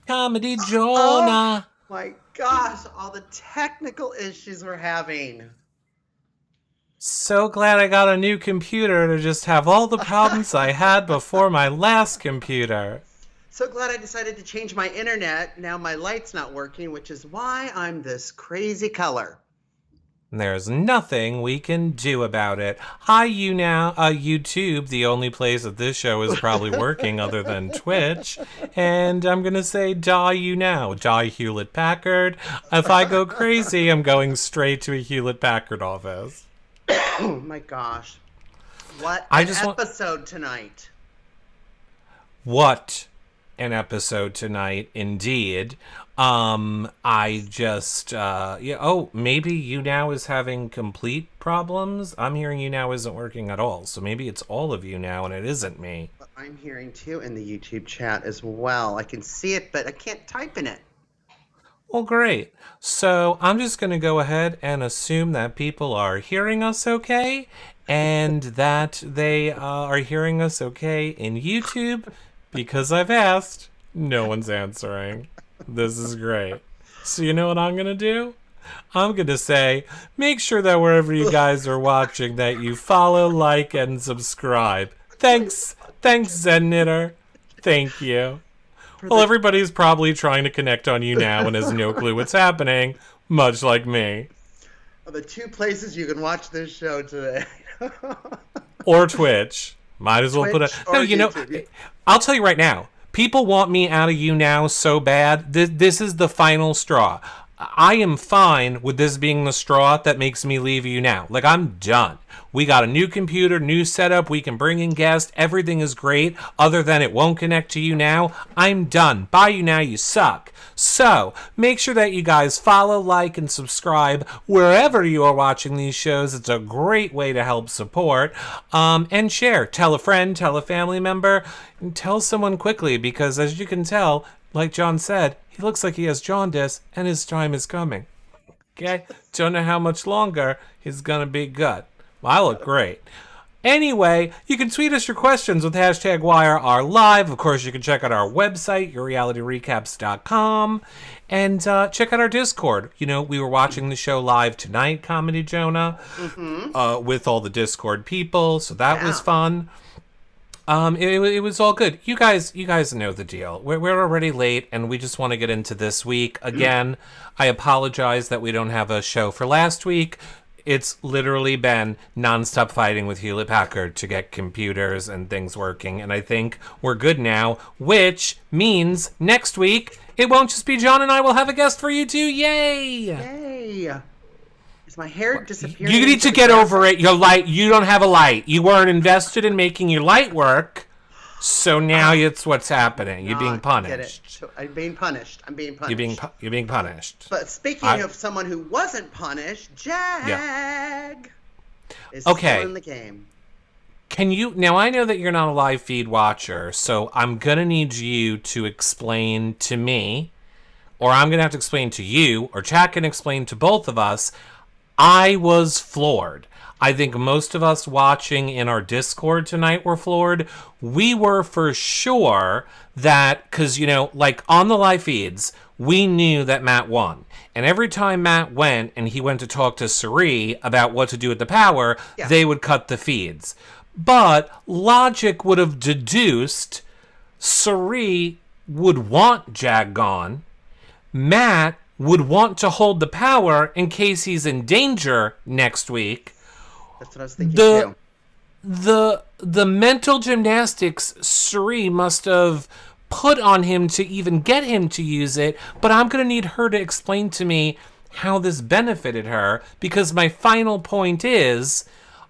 Comedy Oh Jonah. my gosh, all the technical issues we're having. So glad I got a new computer to just have all the problems I had before my last computer. So glad I decided to change my internet. Now my light's not working, which is why I'm this crazy color. There's nothing we can do about it. Hi, you now, YouTube, the only place that this show is probably working other than Twitch. And I'm gonna say, die you now, die Hewlett Packard. If I go crazy, I'm going straight to a Hewlett Packard office. Oh my gosh. What I an just want- episode tonight. What an episode tonight, indeed. I just, maybe you now is having complete problems. I'm hearing you now isn't working at all. So maybe it's all of you now and it isn't me. I'm hearing too in the YouTube chat as well. I can see it, but I can't type in it. Well, great. So I'm just going to go ahead and assume that people are hearing us okay and that they are hearing us okay in YouTube because I've asked. No one's answering. This is great. So you know what I'm going to do? I'm going to say, make sure that wherever you guys are watching that you follow, like, and subscribe. Thanks. Thanks, Zen Knitter. Thank you. Well, everybody's probably trying to connect on you now and has no clue what's happening, much like me. The two places you can watch this show today. Or Twitch. Might as well put a... No, you know, I'll tell you right now. People want me out of you now so bad. This is the final straw. I am fine with this being the straw that makes me leave you now. Like, I'm done. We got a new computer, new setup. We can bring in guests. Everything is great. Other than it won't connect to you now. I'm done. Bye you now. You suck. So, make sure that you guys follow, like, and subscribe wherever you are watching these shows. It's a great way to help support. And share. Tell a friend, tell a family member, and tell someone quickly because, as you can tell, like John said, he looks like he has jaundice and his time is coming. Okay? Don't know how much longer he's gonna be good. Well, I look great. Anyway, you can tweet us your questions with hashtag WireRLive. Of course, you can check out our website, yourrealityrecaps.com, and check out our Discord. You know, we were watching the show live tonight, Comedy Jonah, with all the Discord people, so that was fun. It was all good. You guys know the deal. We're already late, and we just want to get into this week. Again, I apologize that we don't have a show for last week. It's literally been nonstop fighting with Hewlett Packard to get computers and things working, and I think we're good now, which means next week it won't just be John and I. Will have a guest for you too. Yay! Yay! Is my hair disappearing? You need to get over it. Your light. You don't have a light. You weren't invested in making your light work, so now it's what's happening. You're being punished. Get it. So I'm being punished. You're being punished. But speaking of someone who wasn't punished, Jag is still in the game. Can you now? I know that you're not a live feed watcher, so I'm gonna need you to explain to me, or I'm gonna have to explain to you, or Chad can explain to both of us. I was floored. I think most of us watching in our Discord tonight were floored. We were for sure that, because, you know, like on the live feeds, we knew that Matt won. And every time Matt went and he went to talk to Sheree about what to do with the power, they would cut the feeds. But logic would have deduced Sheree would want Jag gone. Matt would want to hold the power in case he's in danger next week. That's what I was thinking too. The mental gymnastics Sheree must have put on him to even get him to use it, but I'm going to need her to explain to me how this benefited her, because my final point is,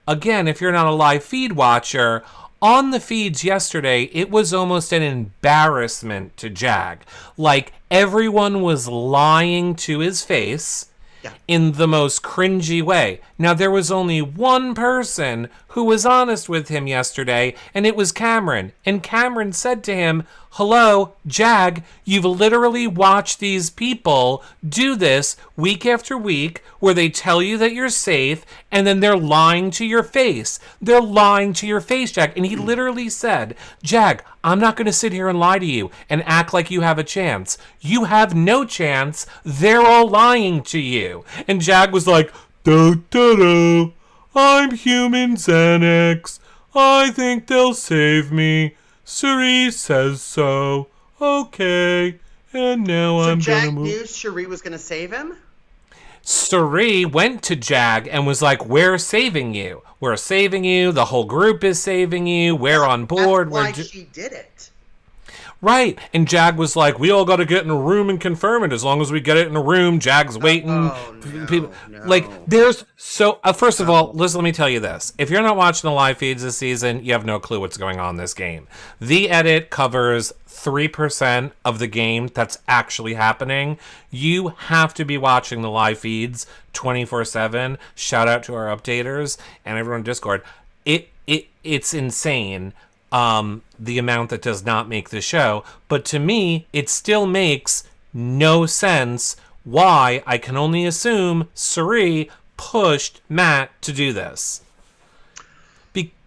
again, if you're not a live feed watcher, on the feeds yesterday, it was almost an embarrassment to Jag. Like, everyone was lying to his face in the most cringy way. Now, there was only one person who was honest with him yesterday, and it was Cameron. And Cameron said to him, hello, Jag, you've literally watched these people do this week after week where they tell you that you're safe and then they're lying to your face. They're lying to your face, Jag. And he literally said, Jag, I'm not going to sit here and lie to you and act like you have a chance. You have no chance. They're all lying to you. And Jag was like, do. I'm human Xanax. I think they'll save me. Sheree says so. Okay. And now I'm Jack gonna move. knew Sheree was gonna save him? Sheree went to Jag and was like, we're saving you. We're saving you. The whole group is saving you. We're on board. That's why she did it. Right. And Jag was like, we all got to get in a room and confirm it. As long as we get it in a room, Jag's waiting. No. Like, there's so, first of all, let me tell you this. If you're not watching the live feeds this season, you have no clue what's going on in this game. The edit covers 3% of the game that's actually happening. You have to be watching the live feeds 24/7. Shout out to our updaters and everyone on Discord. It's insane. The amount that does not make the show, but to me it still makes no sense why I can only assume Sheree pushed Matt to do this,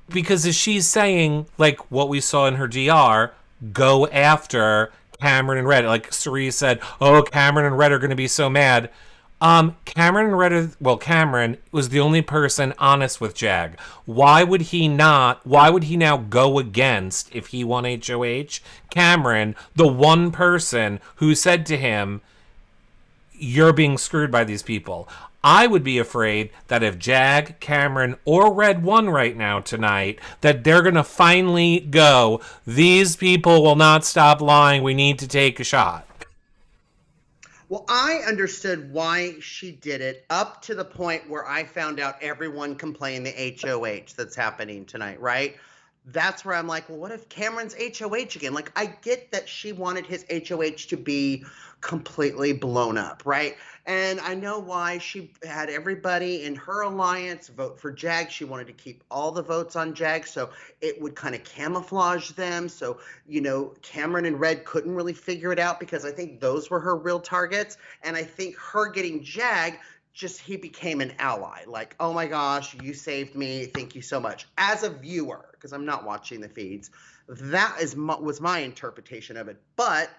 because as she's saying, like what we saw in her DR, go after Cameron and Red, like Sheree said, oh, Cameron and Red are going to be so mad. Cameron was the only person honest with Jag. Why would he now go against, if he won HOH, Cameron, the one person who said to him, you're being screwed by these people? I would be afraid that if Jag, Cameron, or Red won right now tonight, that they're going to finally go, these people will not stop lying, we need to take a shot. Well, I understood why she did it up to the point where I found out everyone can play in the HOH that's happening tonight, right? That's where I'm like, well, what if Cameron's HOH again? Like, I get that she wanted his HOH to be completely blown up, right? And I know why she had everybody in her alliance vote for Jag. She wanted to keep all the votes on Jag, so it would kind of camouflage them. So, Cameron and Red couldn't really figure it out, because I think those were her real targets. And I think her getting Jag, he became an ally. Like, oh my gosh, you saved me. Thank you so much. As a viewer, because I'm not watching the feeds, that was my interpretation of it. But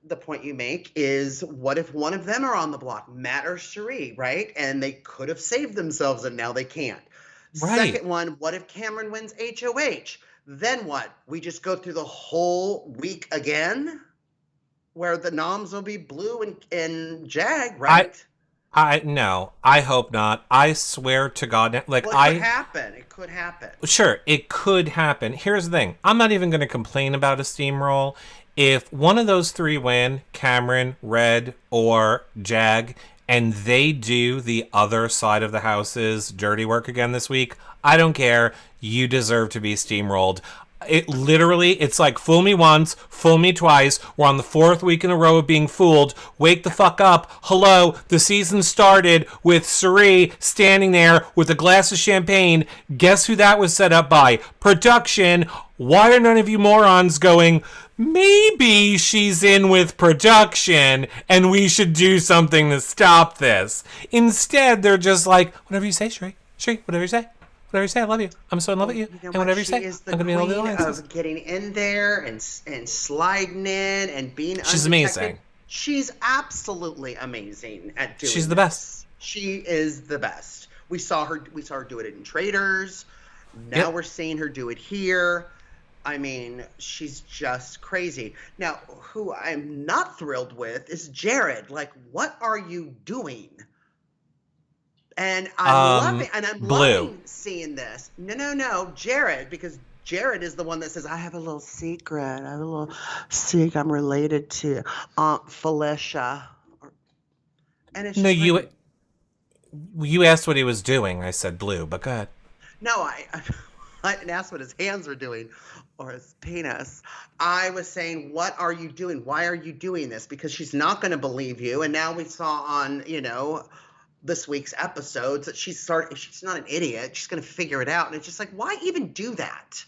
the point you make is, what if one of them are on the block, Matt or Sheree, right? And they could have saved themselves and now they can't. Right. Second one, what if Cameron wins HOH? Then what? We just go through the whole week again, where the noms will be Blue and Jag, right? No, I hope not. I swear to God, it could happen. It could happen. Sure, it could happen. Here's the thing. I'm not even going to complain about a steamroll. If one of those three win, Cameron, Red, or Jag, and they do the other side of the house's dirty work again this week, I don't care. You deserve to be steamrolled. It's like, fool me once, fool me twice. We're on the 4th week in a row of being fooled. Wake the fuck up. Hello, the season started with Sheree standing there with a glass of champagne. Guess who that was set up by? Production. Why are none of you morons going, maybe she's in with production and we should do something to stop this? Instead, they're just like, whatever you say, Sheree. Sheree, whatever you say. Whatever you say, I love you. I'm so in love with you. And whatever you say, I'm going to be in all the alliances. Of getting in there and sliding in and being She's amazing. She's absolutely amazing at doing She's the best. She is the best. We saw her do it in Traders. Now we're seeing her do it here. I mean, she's just crazy. Now, who I'm not thrilled with is Jared. Like, what are you doing? And I'm loving seeing this. No, Jared, because Jared is the one that says, I have a little secret. I'm related to Aunt Felicia. And it's just you asked what he was doing. I said Blue, but go ahead. No, I didn't ask what his hands were doing or his penis. I was saying, what are you doing? Why are you doing this? Because she's not going to believe you. And now we saw on, this week's episodes that she's not an idiot. She's going to figure it out. And it's just like, why even do that?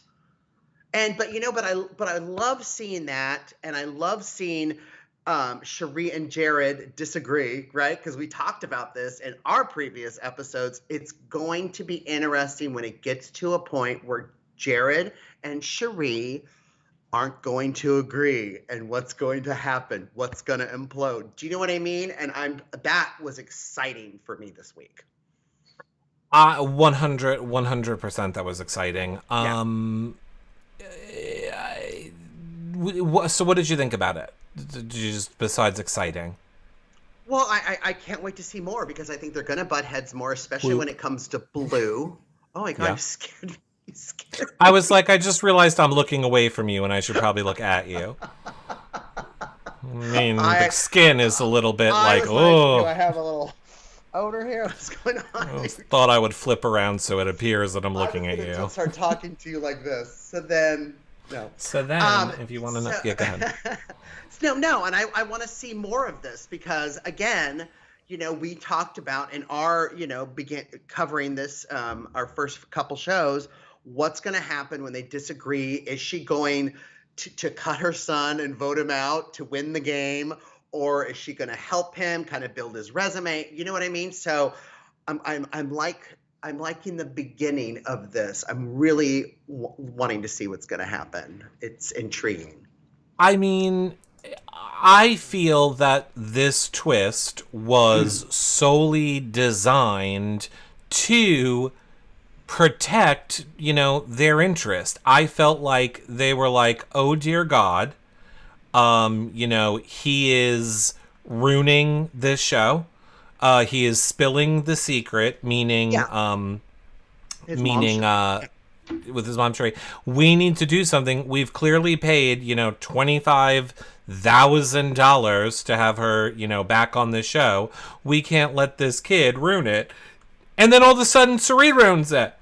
But I love seeing that. And I love seeing Sheree and Jared disagree, right? Because we talked about this in our previous episodes. It's going to be interesting when it gets to a point where Jared and Sheree aren't going to agree, and what's going to happen, what's going to implode. Do you know what I mean? And that was exciting for me this week. 100% that was exciting. So what did you think about it? Just besides exciting? Well, I can't wait to see more because I think they're going to butt heads more, especially when it comes to Blue. Oh my God, yeah. I'm scared. I was like, I just realized I'm looking away from you and I should probably look at you. I mean, the skin is a little bit oh. Do I have a little odor here? What's going on? I thought I would flip around so it appears that I'm looking at you. I'll start talking to you like this. So then, if you want to know, yeah, go ahead. No, and I want to see more of this because, again, we talked about in our, begin covering this, our first couple shows, what's going to happen when they disagree? Is she going to cut her son and vote him out to win the game? Or is she going to help him kind of build his resume? You know what I mean? So I'm liking the beginning of this. I'm really wanting to see what's going to happen. It's intriguing. I mean, I feel that this twist was solely designed to protect, their interest. I felt like they were like, oh dear God, he is ruining this show. He is spilling the secret, meaning with his mom Sheree. We need to do something. We've clearly paid, $25,000 to have her, back on the show. We can't let this kid ruin it. And then all of a sudden, Sheree ruins it.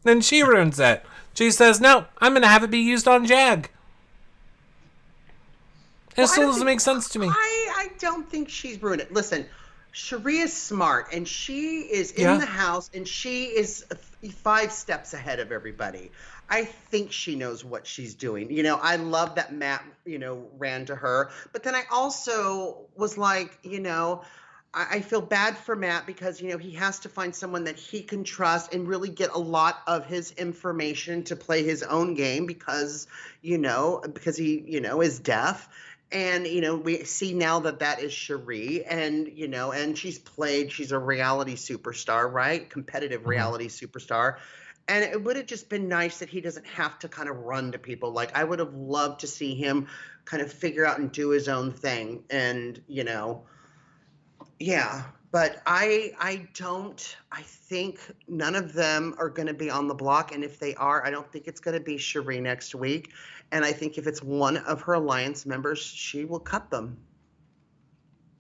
Then she ruins it. She says, no, I'm going to have it be used on Jag. It still doesn't make sense to me. I don't think she's ruined it. Listen, Sheree is smart, and she is in the house, and she is 5 steps ahead of everybody. I think she knows what she's doing. I love that Matt, ran to her. But then I also was like, I feel bad for Matt because, he has to find someone that he can trust and really get a lot of his information to play his own game because he, is deaf. And, we see now that is Sheree and, and she's a reality superstar, right? Competitive reality superstar. And it would have just been nice that he doesn't have to kind of run to people. Like, I would have loved to see him kind of figure out and do his own thing. And, yeah, but I think none of them are going to be on the block. And if they are, I don't think it's going to be Sheree next week. And I think if it's one of her alliance members, she will cut them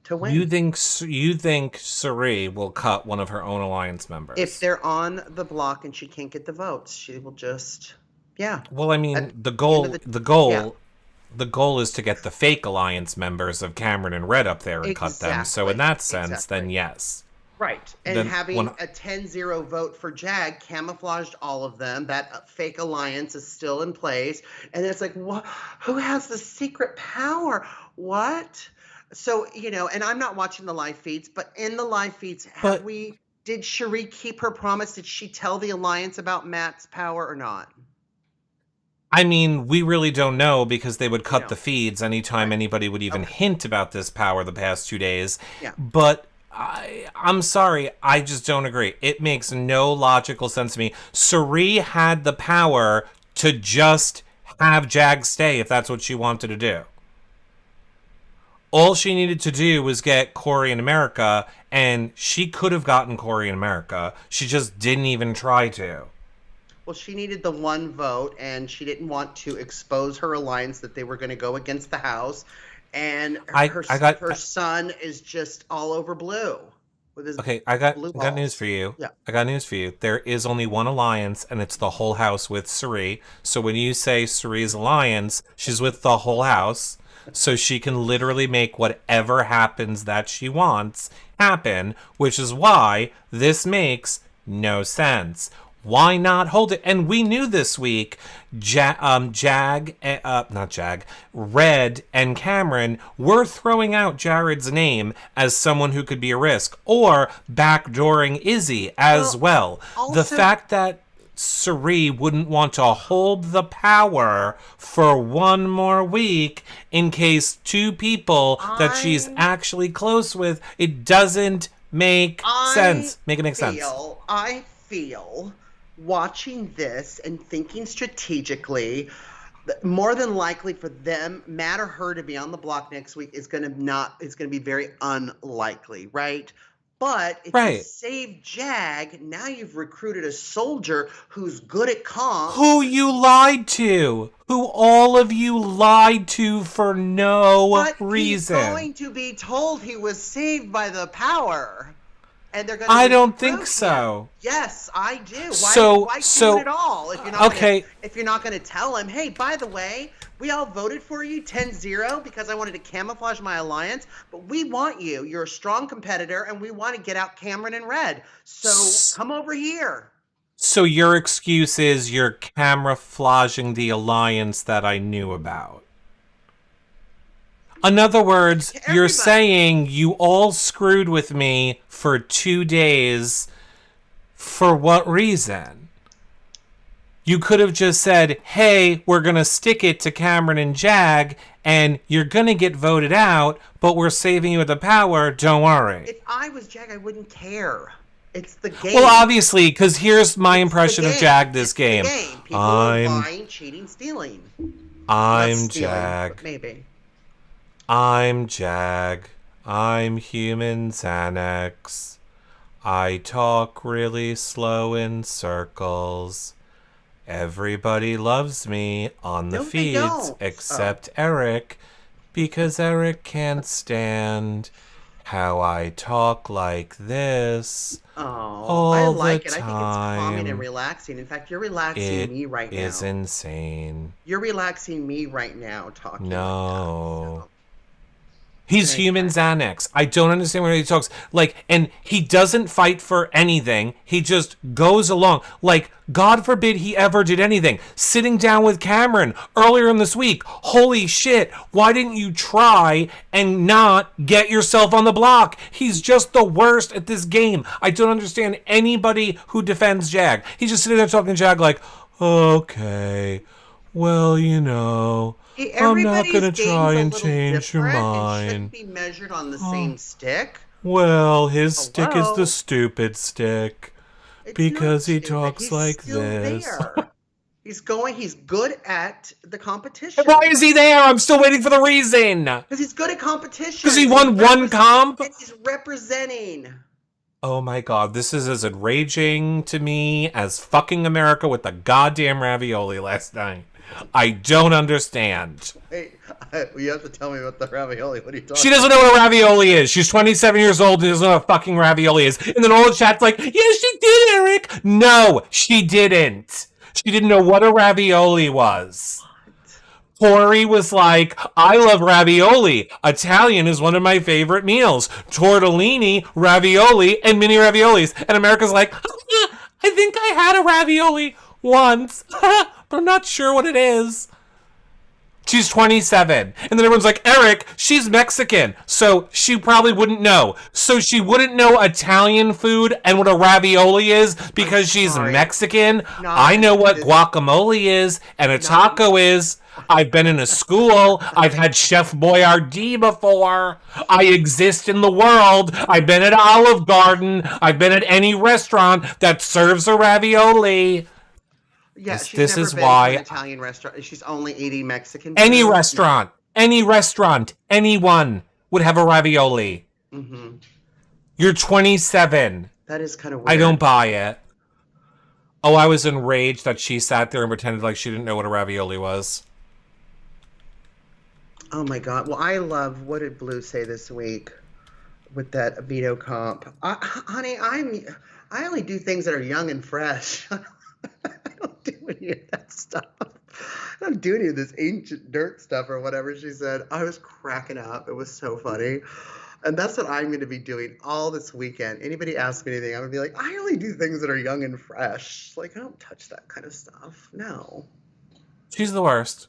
to win. You think Sheree will cut one of her own alliance members? If they're on the block and she can't get the votes, she will just, Well, I mean, the goal is to get the fake alliance members of Cameron and Red up there and cut them. So in that sense, then yes. Right. And then having a 10-0 vote for Jag camouflaged all of them. That fake alliance is still in place. And it's like, what? Who has the secret power? What? So, and I'm not watching the live feeds, but in the live feeds, did Sheree keep her promise? Did she tell the alliance about Matt's power or not? I mean, we really don't know because they would cut the feeds anytime anybody would even hint about this power the past 2 days. Yeah. But I'm sorry, I just don't agree. It makes no logical sense to me. Sheree had the power to just have Jag stay if that's what she wanted to do. All she needed to do was get Corey in America, and she could have gotten Corey in America. She just didn't even try to. Well, she needed the one vote, and she didn't want to expose her alliance that they were going to go against the House. And her son is just all over Blue. With his I got news for you. Yeah. I got news for you. There is only one alliance, and it's the whole house with Sheree. So when you say Sheree's alliance, she's with the whole house. so she can literally make whatever happens that she wants happen, which is why this makes no sense. Why not hold it? And we knew this week, not Jag, Red and Cameron were throwing out Jared's name as someone who could be a risk, or backdooring Izzy as well. The fact that Sheree wouldn't want to hold the power for one more week in case two people that she's actually close with, it doesn't make sense. Make it make sense. I feel watching this and thinking strategically, more than likely for them, Matt or her to be on the block next week is going to be very unlikely, right? But if you save Jag, now you've recruited a soldier who's good at comms. Who you lied to. Who all of you lied to for no reason. He's going to be told he was saved by the power. And they're going to I don't think so. Yes, I do. Why do it at all? If you're not going to tell him, hey, by the way, we all voted for you 10-0 because I wanted to camouflage my alliance, but we want you. You're a strong competitor, and we want to get out Cameron and Red. So come over here. So your excuse is you're camouflaging the alliance that I knew about. In other words, you're saying you all screwed with me for 2 days. For what reason? You could have just said, hey, we're going to stick it to Cameron and Jag, and you're going to get voted out, but we're saving you with the power. Don't worry. If I was Jag, I wouldn't care. It's the game. Well, obviously, because here's my impression of Jag this game. People are lying, cheating, stealing. I'm Jag. Maybe. I'm Jag. I'm human Xanax. I talk really slow in circles. Everybody loves me on the feeds except Eric, because Eric can't stand how I talk like this all I like the it. time. I think it's calming and relaxing. In fact, you're relaxing me right now. It is insane. You're relaxing me right now talking like that, so. He's human Xanax. I don't understand when he talks. And he doesn't fight for anything. He just goes along. God forbid he ever did anything. Sitting down with Cameron earlier in this week. Holy shit. Why didn't you try and not get yourself on the block? He's just the worst at this game. I don't understand anybody who defends Jag. He's just sitting there talking to Jag okay, well, I'm not going to try and change your mind. It shouldn't be measured on the same stick. Well, his stick is the stupid stick. Because he talks like this. He's good at the competition. Why is he there? I'm still waiting for the reason. Because he's good at competition. Because he won one comp? He's representing. Oh my god, this is as enraging to me as fucking America with the goddamn ravioli last night. I don't understand. Hey, you have to tell me about the ravioli. What are you talking about? She doesn't know what a ravioli is. She's 27 years old and doesn't know what a fucking ravioli is. And then all the chat's like, yes, she did, Eric. No, she didn't. She didn't know what a ravioli was. Tori was like, I love ravioli. Italian is one of my favorite meals. Tortellini, ravioli, and mini raviolis. And America's like, I think I had a ravioli once. But I'm not sure what it is. She's 27. And then everyone's like, Eric, she's Mexican. So she probably wouldn't know. So she wouldn't know Italian food and what a ravioli is because she's Mexican. I know what guacamole is and a taco is. I've been in a school. I've had Chef Boyardee before. I exist in the world. I've been at Olive Garden. I've been at any restaurant that serves a ravioli. Yeah, she's never been to an Italian restaurant. She's only eating Mexican food. Any restaurant, anyone would have a ravioli. Mm-hmm. You're 27. That is kind of weird. I don't buy it. Oh, I was enraged that she sat there and pretended like she didn't know what a ravioli was. Oh my god. Well, I love, what did Blue say this week with that veto comp? Honey, I only do things that are young and fresh. I don't do any of that stuff. I don't do any of this ancient dirt stuff or whatever she said. I was cracking up. It was so funny. And that's what I'm going to be doing all this weekend. Anybody ask me anything, I'm going to be like, I only do things that are young and fresh. Like, I don't touch that kind of stuff. No. She's the worst.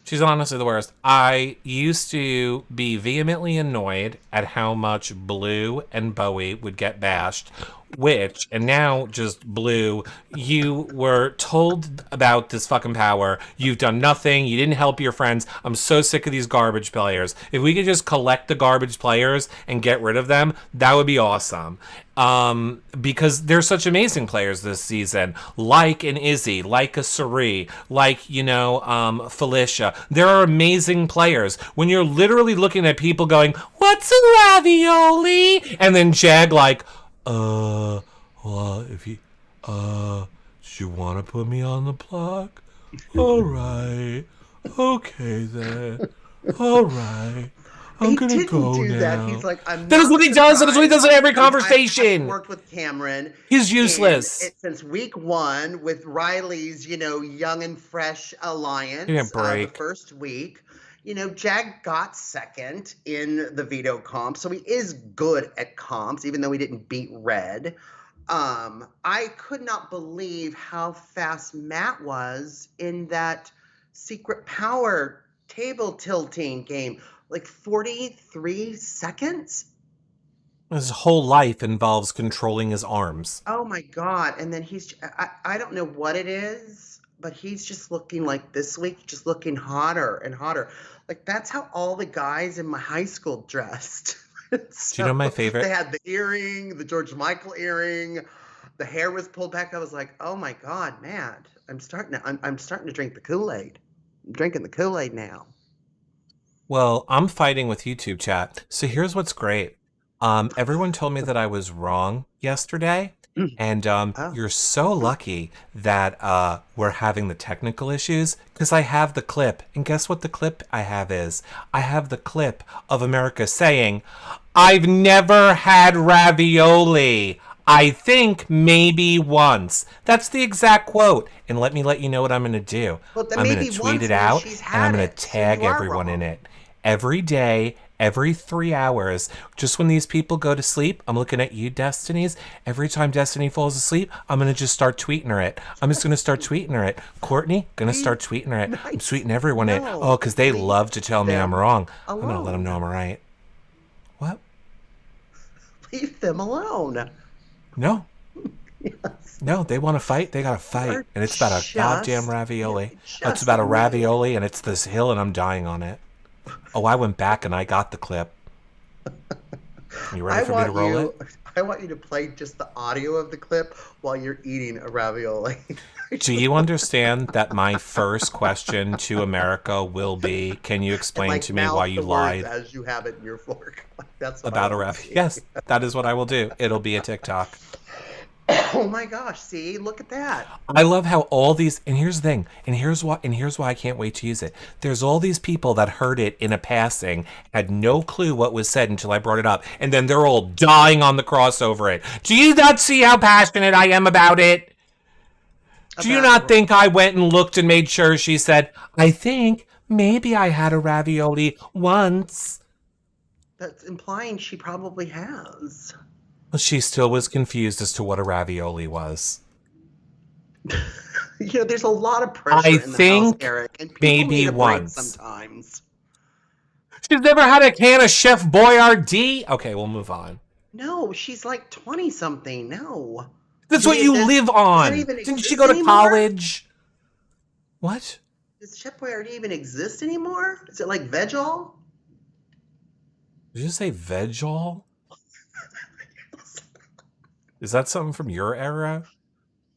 She's honestly the worst. I used to be vehemently annoyed at how much Blue and Bowie would get bashed, which, and now just Blue, you were told about this fucking power. You've done nothing. You didn't help your friends. I'm so sick of these garbage players. If we could just collect the garbage players and get rid of them, that would be awesome. Because they're such amazing players this season, like an Izzy, like a Sheree, like, Felicia. There are amazing players. When you're literally looking at people going, what's a ravioli? And then Jag like, well, if you, do you want to put me on the block? All right. Okay, then. All right. I'm gonna go now. That. He's like, I'm that is what he does. That is what he does in every conversation. I've worked with Cameron. He's useless. Since week 1 with Riley's, young and fresh alliance. Break. The first week. Jag got second in the veto comp, so he is good at comps, even though he didn't beat Red. I could not believe how fast Matt was in that secret power table tilting game. Like 43 seconds? His whole life involves controlling his arms. Oh my God. And then I don't know what it is, but he's just looking like this week, just looking hotter and hotter. Like that's how all the guys in my high school dressed. Do you know my favorite? They had the earring, the George Michael earring, the hair was pulled back. I was like, oh my God, Matt, I'm starting to drink the Kool-Aid. I'm drinking the Kool-Aid now. Well, I'm fighting with YouTube chat. So here's what's great. Everyone told me that I was wrong yesterday. And you're so lucky that we're having the technical issues because I have the clip. And guess what the clip I have is? I have the clip of America saying, I've never had ravioli. I think maybe once. That's the exact quote. And let me let you know what I'm going to do. Well, I'm going to tweet it out and I'm going to tag everyone in it. Every day, every 3 hours, just when these people go to sleep, I'm looking at you, Destinies. Every time Destiny falls asleep, I'm going to just start tweeting her it. I'm just going to start tweeting her it. Courtney, going to start tweeting her it. I'm tweeting everyone it. Oh, because they love to tell me I'm wrong. I'm going to let them know I'm right. What? Leave them alone. No. Yes. No, they want to fight. They got to fight. And it's about a goddamn ravioli. It's about a ravioli, and it's this hill, and I'm dying on it. Oh, I went back and I got the clip. You ready for me to roll it? I want you to play just the audio of the clip while you're eating a ravioli. Do you understand that my first question to America will be, can you explain to me why you lied? As you have it in your fork. That's what about a ravioli. Yes, that is what I will do. It'll be a TikTok. Oh my gosh, see, look at that. I love how all these, and here's the thing, and here's why I can't wait to use it. There's all these people that heard it in a passing, had no clue what was said until I brought it up, and then they're all dying on the cross over it. Do you not see how passionate I am about it? Do you not think I went and looked and made sure she said, I think maybe I had a ravioli once? That's implying she probably has. She still was confused as to what a ravioli was. There's a lot of pressure in the house, Eric. And maybe need a once. Sometimes. She's never had a can of Chef Boyardee? Okay, we'll move on. No, she's like 20-something. No. That's what you live on. Didn't she go to college? What? Does Chef Boyardee even exist anymore? Is it like Vegol? Did you say Vegol? Is that something from your era?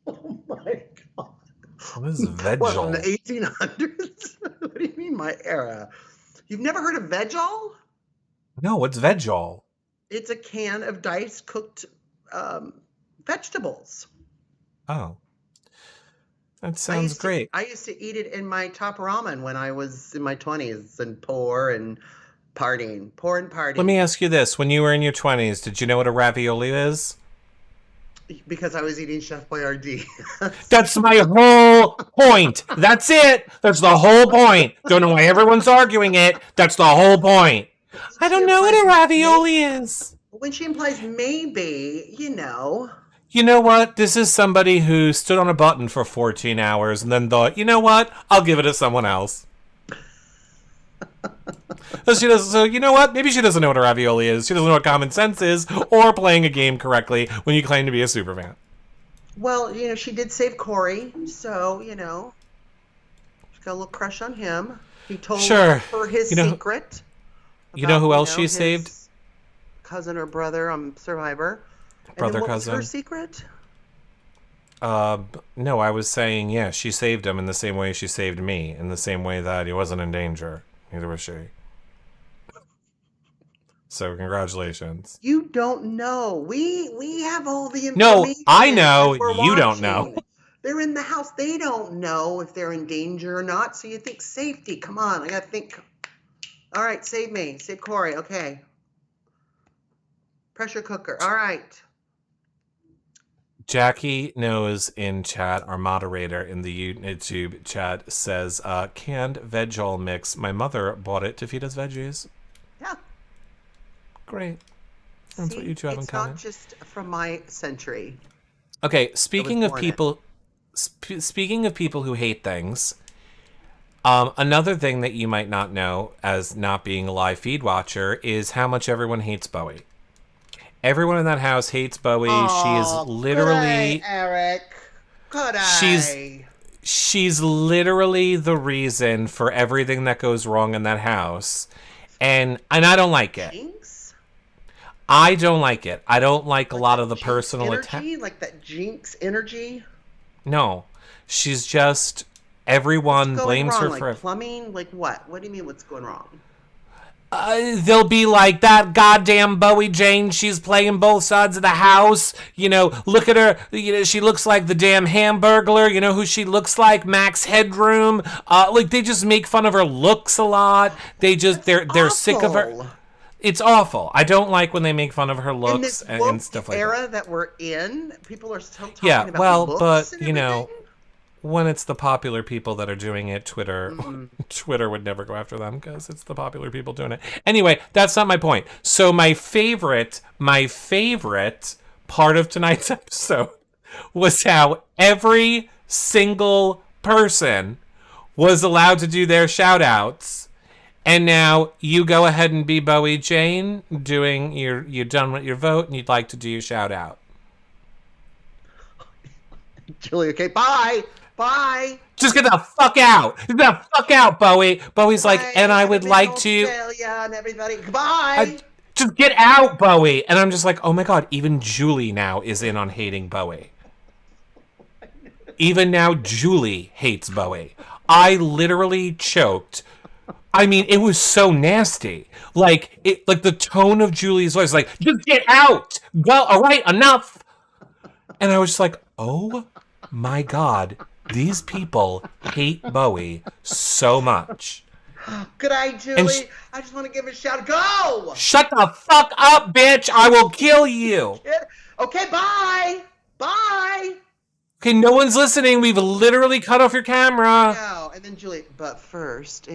Oh my God. What is Vegol? What, from the 1800s? What do you mean my era? You've never heard of Vegol? No, what's Vegol? It's a can of diced cooked vegetables. Oh. That sounds great. I used to eat it in my top ramen when I was in my 20s and pour and partying. Let me ask you this. When you were in your 20s, did you know what a ravioli is? Because I was eating Chef Boyardee. That's my whole whole point. That's it. That's the whole point. Don't know why everyone's arguing it. That's the whole point. I don't know what a ravioli is. When she implies maybe, You know what? This is somebody who stood on a button for 14 hours and then thought, you know what? I'll give it to someone else. So you know what? Maybe she doesn't know what a ravioli is. She doesn't know what common sense is or playing a game correctly when you claim to be a superfan. Well, she did save Corey, so, she's got a little crush on him. He told her his secret. You know who else she saved? Cousin or brother on Survivor. Brother, what cousin. Was her secret? No, I was saying, yeah, she saved him in the same way she saved me, in the same way that he wasn't in danger. Neither was she. So congratulations. You don't know. We have all the information. No, I know. You don't know. They're in the house. They don't know if they're in danger or not. So you think safety. Come on. I got to think. All right. Save me. Save Corey. Okay. Pressure cooker. All right. Jackie knows in chat, our moderator in the YouTube chat says, canned veg-all mix. My mother bought it to feed us veggies. Yeah. Great. That's what you two have in common. It's not just from my century. Okay, speaking of people who hate things, another thing that you might not know as not being a live feed watcher is how much everyone hates Bowie. Everyone in that house hates Bowie. Oh, she is literally good eye, Eric. Good eye. She's literally the reason for everything that goes wrong in that house. And I don't like it. Jinx? I don't like it. I don't like a lot of the personal attack. Like that Jinx energy? No. She's just everyone blames her for plumbing. Like what? What do you mean what's going wrong? They'll be like, that goddamn Bowie Jane, she's playing both sides of the house. Look at her. She looks like the damn Hamburglar. You know who she looks like? Max Headroom. They just make fun of her looks a lot. They're sick of her. It's awful. I don't like when they make fun of her looks and stuff like that. Era that we're in, people are still talking about looks and everything. When it's the popular people that are doing it, Twitter would never go after them because it's the popular people doing it. Anyway, that's not my point. So my favorite part of tonight's episode was how every single person was allowed to do their shout outs. And now you go ahead and be Bowie Jane, you're done with your vote and you'd like to do your shout out. Julie, okay, bye. Bye. Just get the fuck out. Get the fuck out, Bowie. Bowie's like, and I would like to. And everybody, goodbye. Just get out, Bowie. And I'm just like, oh my god, even Julie now is in on hating Bowie. Even now, Julie hates Bowie. I literally choked. I mean, it was so nasty. Like the tone of Julie's voice, like, just get out. Well, all right, enough. And I was just like, oh my god. These people hate Bowie so much. Good eye, Julie. I just want to give a shout. Go! Shut the fuck up, bitch! I will kill you! Okay, bye! Bye! Okay, no one's listening. We've literally cut off your camera. No, and then Julie, but first...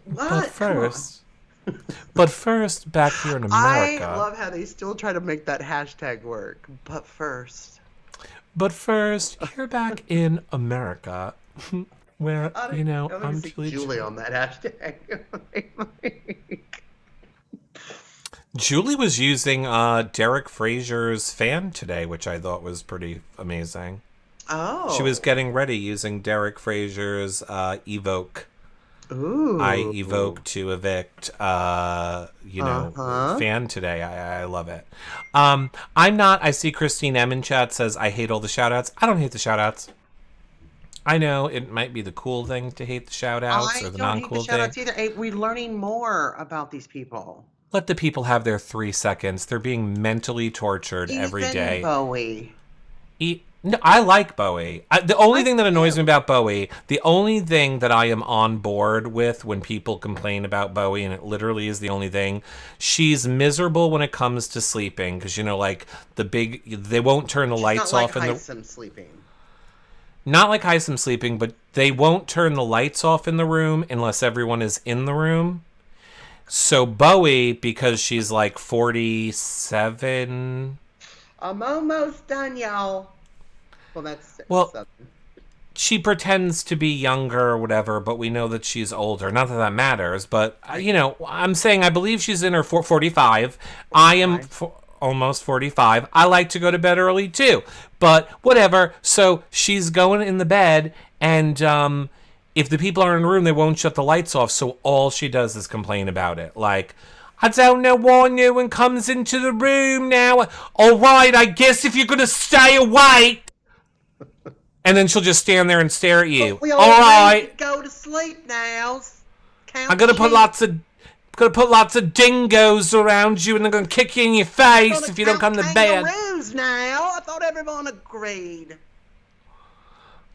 what? But first, back here in America... I love how they still try to make that hashtag work. But first... But first, here back in America, where, I'm Julie on that hashtag. Julie was using Derek Frazier's fan today, which I thought was pretty amazing. Oh. She was getting ready using Derek Frazier's evoke. Ooh. I evoke to evict, fan today. I love it. I see Christine M in chat says, I hate all the shout outs. I don't hate the shout outs. I know it might be the cool thing to hate the shout outs or the non-cool thing. I don't hate the shout outs either. We're learning more about these people. Let the people have their 3 seconds. They're being mentally tortured every day. Bowie. No, I like Bowie. The only thing that annoys me about Bowie, the only thing that I am on board with when people complain about Bowie, and it literally is the only thing, she's miserable when it comes to sleeping because they won't turn the lights off. She's not like sleeping. not like I'm sleeping, but they won't turn the lights off in the room unless everyone is in the room. So Bowie, because she's like 47. I'm almost done, y'all. Well, that's Well, 7. she pretends to be younger or whatever, but we know that she's older. Not that that matters, but, I'm saying I believe she's in her 45. I am almost 45. I like to go to bed early, too. But whatever. So she's going in the bed, and if the people are in the room, they won't shut the lights off. So all she does is complain about it. Like, I don't know why no one comes into the room now. All right, I guess if you're going to stay awake. And then she'll just stand there and stare at you. We all right, go to sleep now. I'm gonna put lots of dingoes around you, and they're gonna kick you in your face if you don't come to bed. Kangaroos now. I thought everyone agreed.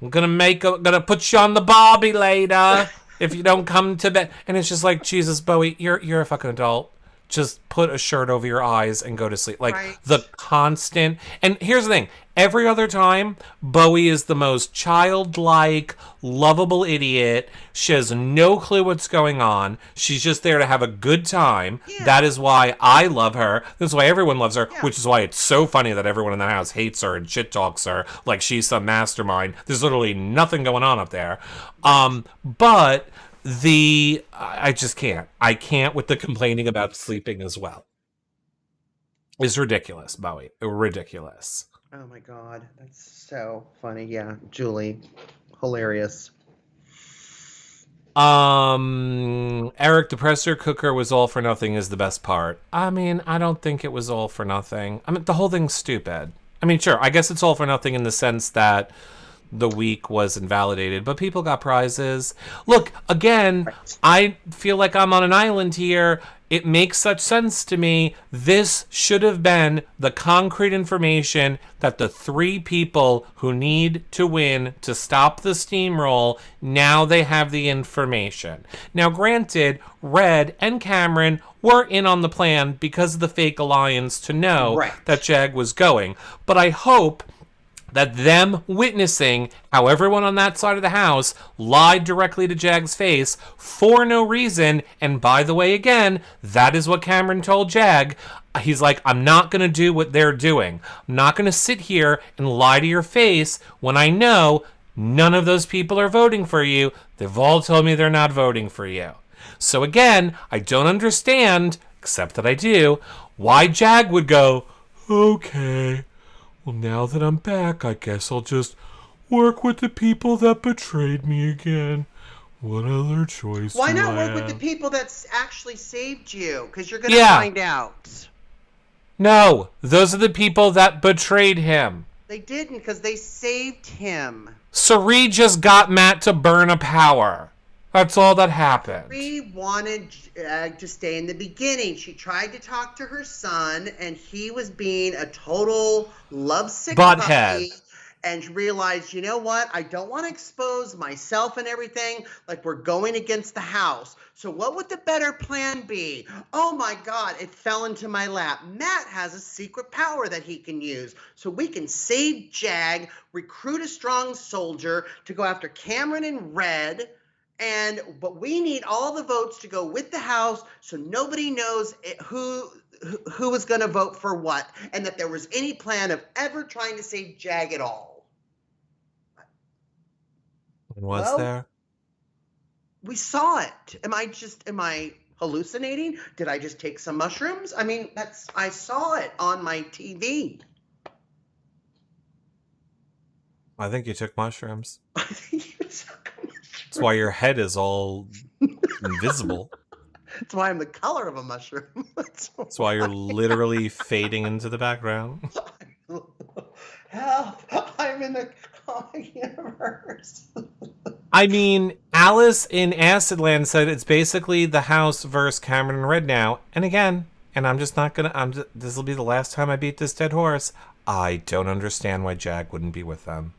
I'm gonna put you on the Barbie later if you don't come to bed. And it's just like, Jesus, Bowie, you're a fucking adult. Just put a shirt over your eyes and go to sleep. Like, right. The constant... And here's the thing. Every other time, Bowie is the most childlike, lovable idiot. She has no clue what's going on. She's just there to have a good time. Yeah. That is why I love her. That's why everyone loves her, which is why it's so funny that everyone in the house hates her and shit talks her like she's some mastermind. There's literally nothing going on up there. But... I just can't. I can't with the complaining about sleeping as well. It's ridiculous, Bowie. Ridiculous. Oh my God. That's so funny. Yeah. Julie. Hilarious. Eric, the pressure cooker was all for nothing is the best part. I mean, I don't think it was all for nothing. I mean, the whole thing's stupid. I mean, sure, I guess it's all for nothing in the sense that the week was invalidated, but people got prizes. Look, again, I feel like I'm on an island here. It makes such sense to me. This should have been the concrete information that the 3 people who need to win to stop the steamroll, now they have the information. Now, granted, Red and Cameron were in on the plan because of the fake alliance to know that Jag was going. But I hope that them witnessing how everyone on that side of the house lied directly to Jag's face for no reason. And by the way, again, that is what Cameron told Jag. He's like, I'm not going to do what they're doing. I'm not going to sit here and lie to your face when I know none of those people are voting for you. They've all told me they're not voting for you. So again, I don't understand, except that I do, why Jag would go, okay, well, now that I'm back, I guess I'll just work with the people that betrayed me again. What other choice? Why not work with the people that actually saved you? Because you're going to find out. No, those are the people that betrayed him. They didn't, because they saved him. Sheree just got Matt to burn a power. That's all that happened. Sheree wanted to stay in the beginning. She tried to talk to her son, and he was being a total lovesick puppy. And realized, you know what? I don't want to expose myself and everything. Like, we're going against the house. So what would the better plan be? Oh my God, it fell into my lap. Matt has a secret power that he can use. So we can save Jag, recruit a strong soldier to go after Cameron and Red. But we need all the votes to go with the house, so nobody knows who was going to vote for what, and that there was any plan of ever trying to save Jag at all. Was there? We saw it. Am I hallucinating? Did I just take some mushrooms? I mean, I saw it on my TV. I think you took mushrooms. I think you took mushrooms. That's why your head is all invisible. That's why I'm the color of a mushroom. That's why you're literally fading into the background. Help! I'm in the comic universe. I mean, Alice in Acidland said it's basically the house versus Cameron and Red now. And again, and I'm just not gonna. This will be the last time I beat this dead horse. I don't understand why Jag wouldn't be with them.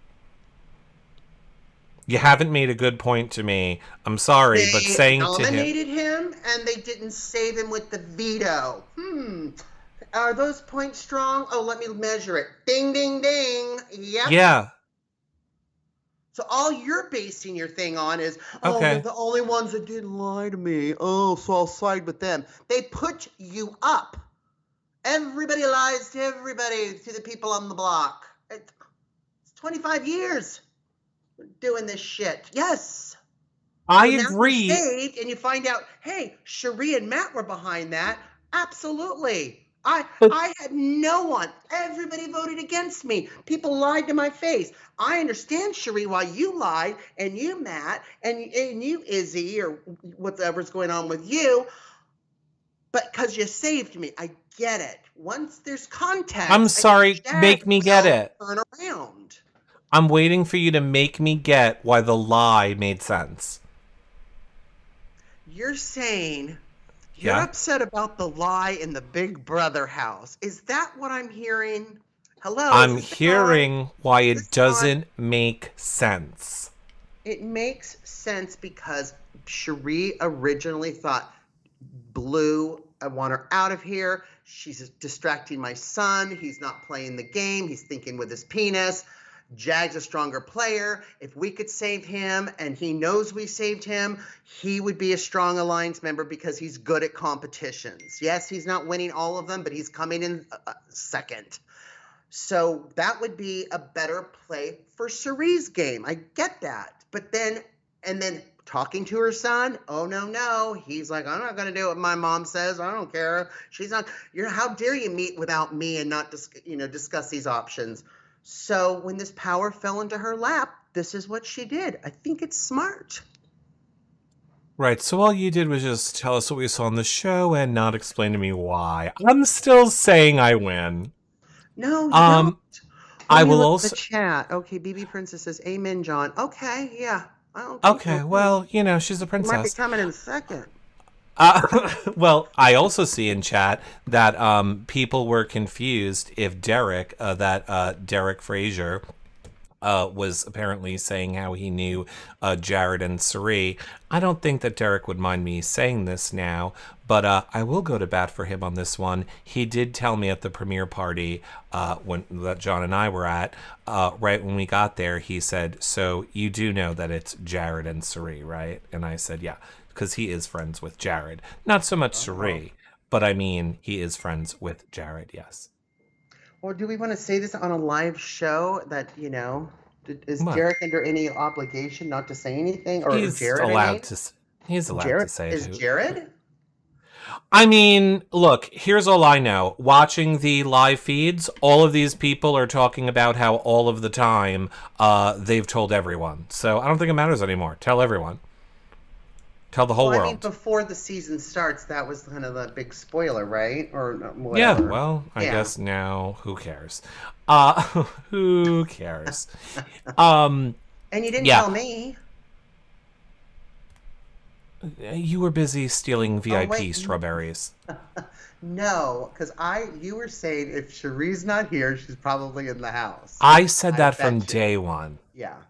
You haven't made a good point to me. I'm sorry, but saying to him... They nominated him, and they didn't save him with the veto. Are those points strong? Oh, let me measure it. Ding, ding, ding. Yep. Yeah. So all you're basing your thing on is, oh, they're Okay. the only ones that didn't lie to me. Oh, so I'll side with them. They put you up. Everybody lies to everybody, to the people on the block. It's 25 years doing this shit. Yes. I So now you're agree. saved and you find out, hey, Sheree and Matt were behind that. Absolutely. But I had no one. Everybody voted against me. People lied to my face. I understand, Sheree, why you lied, and you, Matt, and you, Izzy, or whatever's going on with you, but because you saved me. I get it. Once there's I'm context, I think sorry, Jag make me get will it. turn around. I'm waiting for you to make me get why the lie made sense. You're saying you're Yeah? upset about the lie in the Big Brother house. Is that what I'm hearing? Hello, is I'm this the guy? hearing why Is it this John? doesn't make sense. It makes sense because Sheree originally thought, Blue, I want her out of here. She's distracting my son. He's not playing the game. He's thinking with his penis. Jag's a stronger player. If we could save him and he knows we saved him, he would be a strong alliance member because he's good at competitions. Yes, he's not winning all of them, but he's coming in second. So that would be a better play for Sheree's game. I get that. But then, and then talking to her son, oh, no. He's like, I'm not going to do what my mom says. I don't care. She's not, how dare you meet without me and not, discuss these options. So when this power fell into her lap, this is what she did. I think it's smart. Right, so all you did was just tell us what we saw on the show and not explain to me why. I'm still saying I win. No, you don't. Um, Let I me will look at the also. chat. Okay, BB Princess says, amen, John. Okay, yeah. Okay, Okay, well, she's a you might be princess. coming in second. Well, I also see in chat that people were confused if Derek Frazier was apparently saying how he knew Jared and Sheree. I don't think that Derek would mind me saying this now, but I will go to bat for him on this one. He did tell me at the premiere party when that John and I were at, right when we got there, he said, "So you do know that it's Jared and Sheree, right?" And I said, "Yeah," because he is friends with Jared. Not so much Sheree, but I mean, he is friends with Jared, yes. Or do we want to say this on a live show that, is What? Derek under any obligation not to say anything? Or He's Jared, I allowed mean? to. He's allowed to say it. Is Jared? I mean, look, here's all I know. Watching the live feeds, all of these people are talking about how all of the time they've told everyone. So I don't think it matters anymore. Tell everyone. Tell the whole Well, I mean, world. before the season starts, that was kind of the big spoiler, right? Or Yeah, whatever. well, I Yeah. guess now who cares? Uh, who cares? Um, And you didn't yeah, tell me. you were busy stealing Oh, VIP wait. strawberries. No, because you were saying if Sheree's not here, she's probably in the house. I said I that from bet you. day one. Yeah.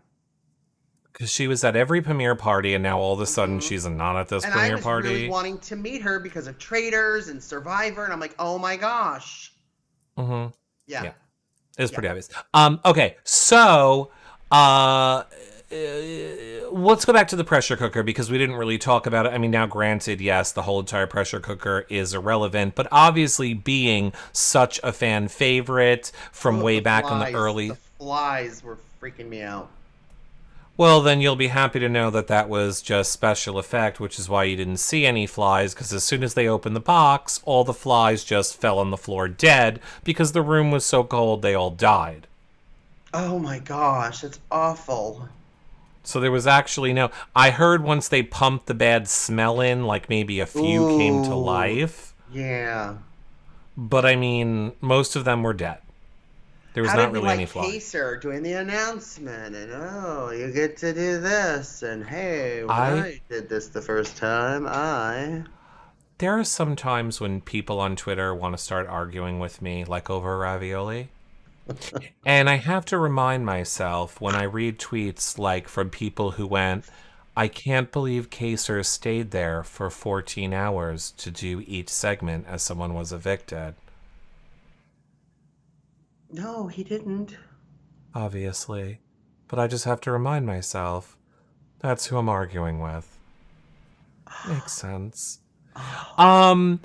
Because she was at every premiere party, and now all of a sudden Mhm. she's not at this And I premiere was really party. wanting to meet her because of Traitors and Survivor, and I'm like, oh my gosh. Mm-hmm. Yeah. Yeah. It's Yeah. pretty obvious. Okay, so let's go back to the pressure cooker because we didn't really talk about it. I mean, now granted, yes, the whole entire pressure cooker is irrelevant, but obviously being such a fan favorite from way back in the early. The flies were freaking me out. Well, then you'll be happy to know that that was just special effect, which is why you didn't see any flies, because as soon as they opened the box, all the flies just fell on the floor dead because the room was so cold they all died. Oh my gosh, that's awful. So there was actually no... I heard once they pumped the bad smell in, like maybe a few came to life. Yeah. But I mean, most of them were dead. There was not really any flies. Kaser doing the announcement, and you get to do this, and hey, when I did this the first time, There are some times when people on Twitter want to start arguing with me, like over ravioli. And I have to remind myself when I read tweets like from people who went, I can't believe Kaser stayed there for 14 hours to do each segment as someone was evicted. No, he didn't. Obviously. but I just have to remind myself that's who I'm arguing with. Makes sense. I'm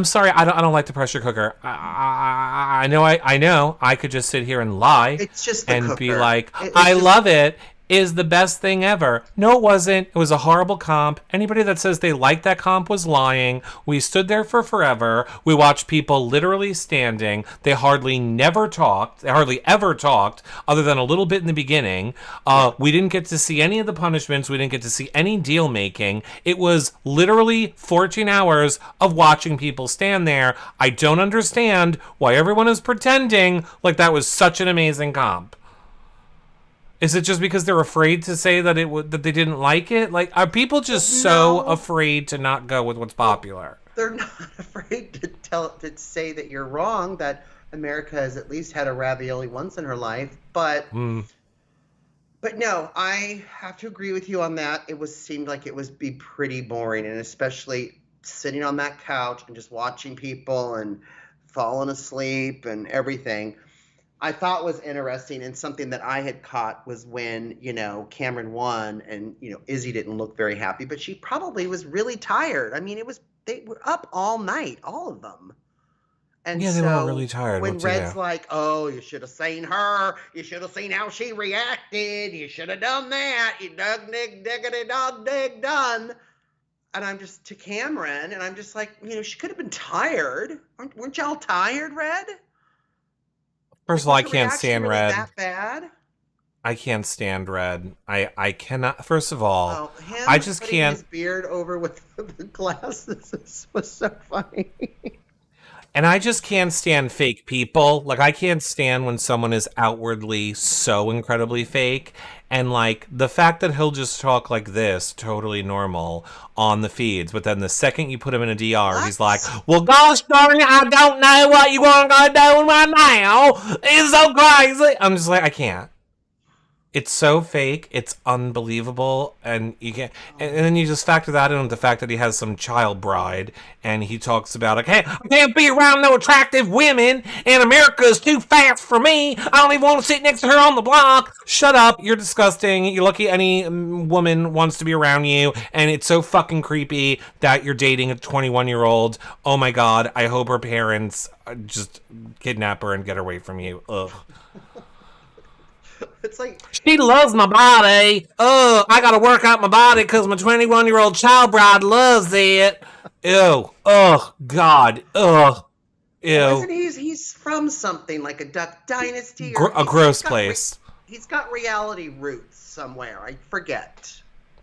sorry. I don't like the pressure cooker. I know. I could just sit here and lie. It's just the and cooker. Be like, I love it. Is the best thing ever. No, it wasn't. It was a horrible comp. Anybody that says they liked that comp was lying. We stood there for forever. We watched people literally standing. They hardly ever talked, other than a little bit in the beginning. We didn't get to see any of the punishments. We didn't get to see any deal making. It was literally 14 hours of watching people stand there. I don't understand why everyone is pretending like that was such an amazing comp. Is it just because they're afraid to say that that they didn't like it? Like, are people just so afraid to not go with what's popular? They're not afraid to say that you're wrong. That America has at least had a ravioli once in her life, but no, I have to agree with you on that. Seemed like it was pretty boring, and especially sitting on that couch and just watching people and falling asleep and everything. I thought was interesting, and something that I had caught was when, Cameron won and, Izzy didn't look very happy, but she probably was really tired. I mean, they were up all night, all of them. And yeah, they were all really tired. When Red's like, oh, you should have seen her. You should have seen how she reacted. You should have done that. You diggity dog dig done. And I'm just to Cameron, and I'm just like, she could have been tired. Weren't y'all tired, Red? First of all, I can't stand really Red. That bad? I can't stand Red. I cannot. First of all, him I just putting can't. His beard over with the glasses was so funny. And I just can't stand fake people. Like, I can't stand when someone is outwardly so incredibly fake. And, like, the fact that he'll just talk like this, totally normal, on the feeds. But then the second you put him in a DR, he's like, well, gosh darn it, I don't know what you want to do right now. It's so crazy. I'm just like, I can't. It's so fake. It's unbelievable. And you can't. And then you just factor that in with the fact that he has some child bride. And he talks about, like, hey, I can't be around no attractive women. And America is too fast for me. I don't even want to sit next to her on the block. Shut up. You're disgusting. You're lucky any woman wants to be around you. And it's so fucking creepy that you're dating a 21-year-old. Oh, my God. I hope her parents just kidnap her and get her away from you. Ugh. It's like, she loves my body. Oh, I gotta work out my body because my 21-year-old child bride loves it. Ew. Oh, God. Ugh. Ew. Isn't he's from something like a Duck Dynasty? Or a gross place. He's got reality roots somewhere. I forget.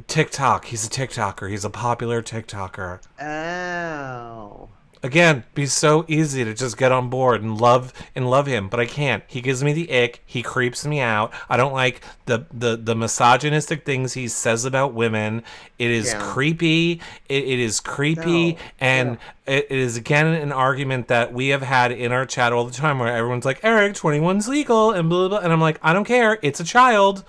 TikTok. He's a TikToker. He's a popular TikToker. Oh. Again, be so easy to just get on board and love him, but I can't. He gives me the ick. He creeps me out. I don't like the misogynistic things he says about women. It is creepy. It is creepy, and it is again an argument that we have had in our chat all the time, where everyone's like, "Eric, 21's legal," and blah blah, blah. And I'm like, I don't care. It's a child.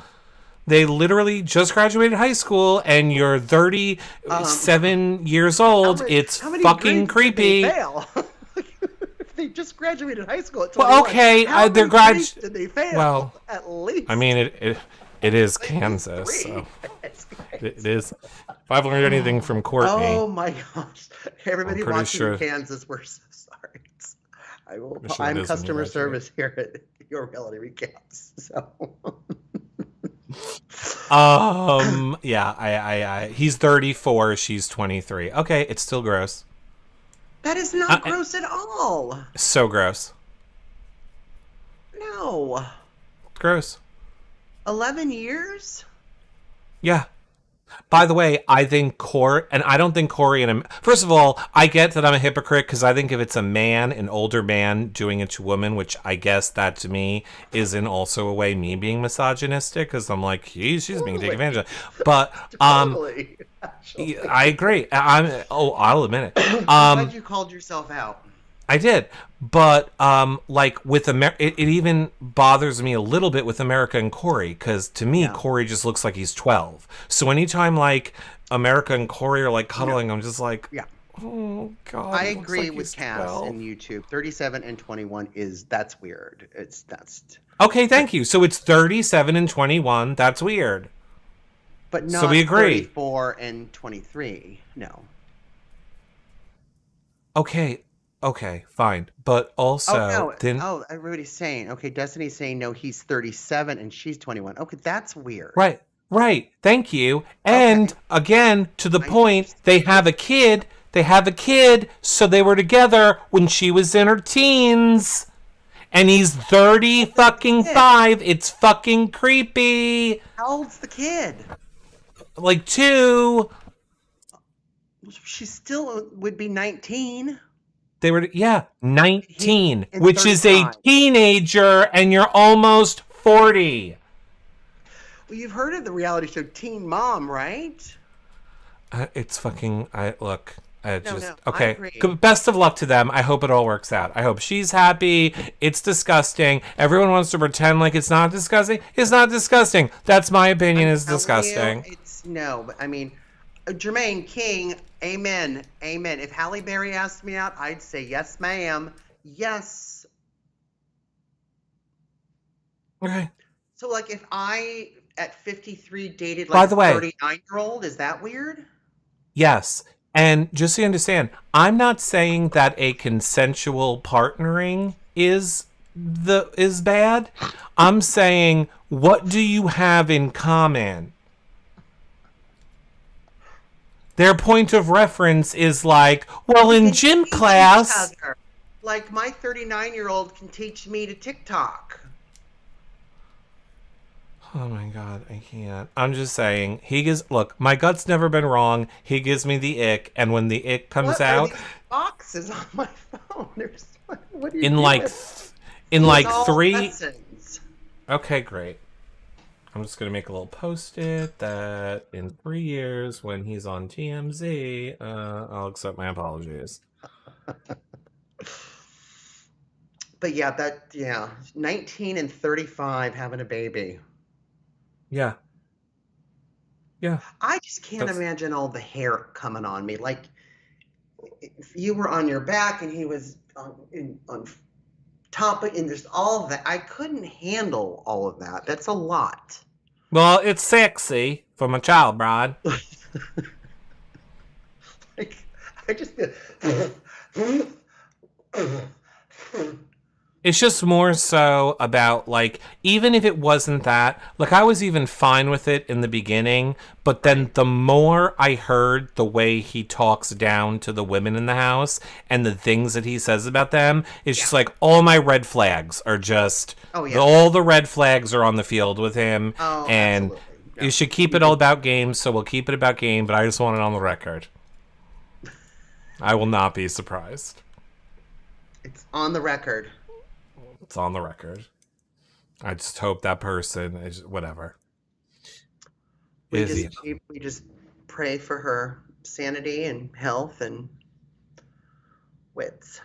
They literally just graduated high school, and you're 37 years old. It's fucking creepy. They just graduated high school. Well, okay, they're did they fail? Well, at least. I mean, it is Kansas, so it is. If I've learned anything from Courtney, oh my gosh! Everybody watching in Kansas, we're so sorry. I'm customer service here at Your Reality Recaps. So. Yeah, he's 34, she's 23. Okay, it's still gross. That is not gross at all. So gross. No. Gross. 11 years? Yeah. By the way, I think I don't think Corey and him. First of all, I get that I'm a hypocrite because I think if it's a man, an older man doing it to a woman, which I guess that to me is in also a way me being misogynistic because I'm like, she's being taken advantage of. But totally. I agree. I'll admit it. Glad you called yourself out. I did, but like with it even bothers me a little bit with America and Corey because to me Corey just looks like he's 12. So anytime like America and Corey are like cuddling, I'm just like, Oh God, I he looks agree like with he's Cass 12. in YouTube. 37 and 21 that's weird. That's Okay, thank you. So it's 37 and 21. That's weird. but So we not agree. 34 and 23. No. Okay, okay, fine. But Oh also, no. then, Oh, everybody's saying. Okay, Destiny's saying no, he's 37 and she's 21. Okay, that's weird. right, right, thank you. And Okay. again, to the I point, they have understand. a kid. They have a kid, so they were together when she was in her teens. And he's 30 How old is the fucking kid? 5. It's fucking creepy. How old's the kid? Like 2. She still would be 19. They were, yeah, He's 19, in which is a 35. teenager, and you're almost 40. Well, you've heard of the reality show Teen Mom, right? It's fucking, look, No, I okay. agree. Best of luck to them. I hope it all works out. I hope she's happy. It's disgusting. Everyone wants to pretend like it's not disgusting. It's not disgusting. That's my opinion. I'm It's telling disgusting. you, it's no. But I mean, Jermaine King, amen, amen. If Halle Berry asked me out, I'd say yes, ma'am, yes. Okay. So, like, if I at 53 dated By like the a way, 39-year-old, is that weird? yes. And just so you understand, I'm not saying that a consensual partnering is bad. I'm saying, what do you have in common? Their point of reference is like, well, We in can gym teach class. each other. Like my 39-year-old can teach me to TikTok. Oh my God, I can't. I'm just saying, look, my gut's never been wrong. He gives me the ick, and when the ick comes What are out, these boxes on my phone? What are you in doing? in These like all 3. lessons. Okay, great. I'm just gonna make a little post-it that in 3 years, when he's on TMZ, I'll accept my apologies. But yeah, 19 and 35 having a baby. Yeah, yeah. I just can't That's imagine all the hair coming on me. Like if you were on your back and he was on top and just all of that. I couldn't handle all of that. That's a lot. well, it's sexy for my child bride. Like I just It's just more so about, like, even if it wasn't that, like, I was even fine with it in the beginning, but then right. the more I heard the way he talks down to the women in the house and the things that he says about them, it's Yeah. just like all my red flags are just, Oh yeah. all the red flags are on the field with him, Oh, and absolutely. you No. should keep it all about game, so we'll keep it about game, but I just want it on the record. I will not be surprised. It's on the record. It's on the record. I just hope that person is whatever. We just pray for her sanity and health and wits.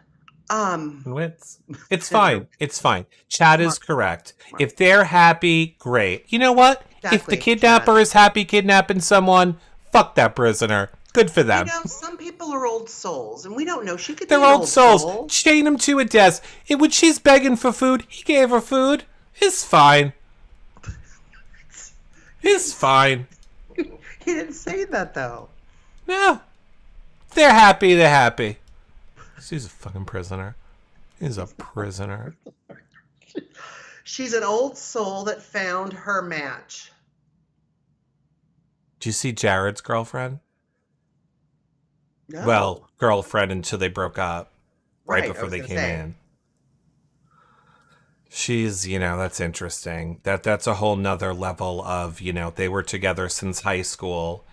Wits. It's fine. It's fine. Chad is Smart. correct. If they're happy, great. You know what? If the Exactly, kidnapper Chad. is happy kidnapping someone, fuck that prisoner. Good for them. Some people are old souls, and we don't know. She could They're be an old old souls. soul. Chain them to a desk. When she's begging for food, he gave her food. It's fine. It's fine. He didn't say that though. No. If they're happy, they're happy. She's a fucking prisoner. He's a prisoner. She's an old soul that found her match. Did you see Jared's girlfriend? No. Well, girlfriend until they broke up. Right Right, I before was they gonna came say. in. She's, that's interesting. That's a whole nother level of, they were together since high school.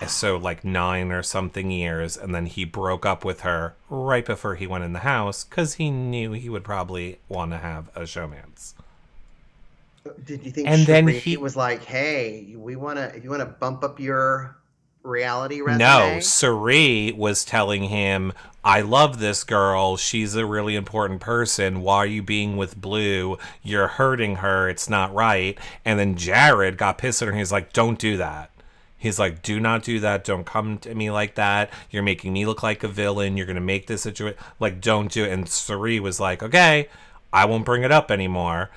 So like 9 or something years. And then he broke up with her right before he went in the house because he knew he would probably want to have a showmance. Did you think And then Sheree was like, "Hey, you want to bump up your reality resume?" No, Sheree was telling him, I love this girl. She's a really important person. Why are you being with Blue? You're hurting her. It's not right. And then Jared got pissed at her and he's like, don't do that. He's like, do not do that. Don't come to me like that. You're making me look like a villain. You're going to make this situation. Like, don't do it. And Sheree was like, okay, I won't bring it up anymore.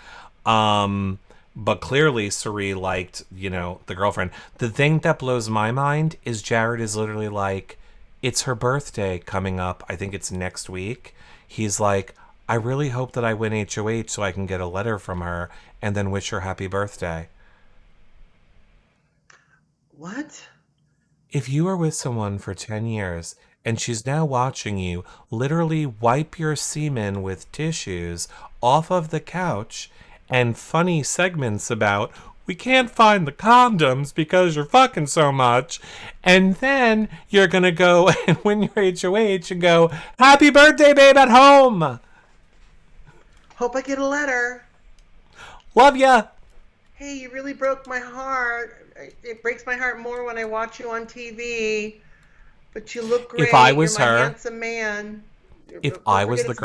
But clearly Sheree liked, the girlfriend. The thing that blows my mind is Jared is literally like, it's her birthday coming up. I think it's next week. He's like, I really hope that I win HOH so I can get a letter from her and then wish her happy birthday. What? If you are with someone for 10 years and she's now watching you literally wipe your semen with tissues off of the couch and funny segments about, we can't find the condoms because you're fucking so much, and then you're going to go and win your HOH and go, happy birthday, babe, at home. Hope I get a letter. Love ya. Hey, you really broke my heart. It breaks my heart more when I watch you on TV. But you look great. If I was You're my her, handsome man. If I was the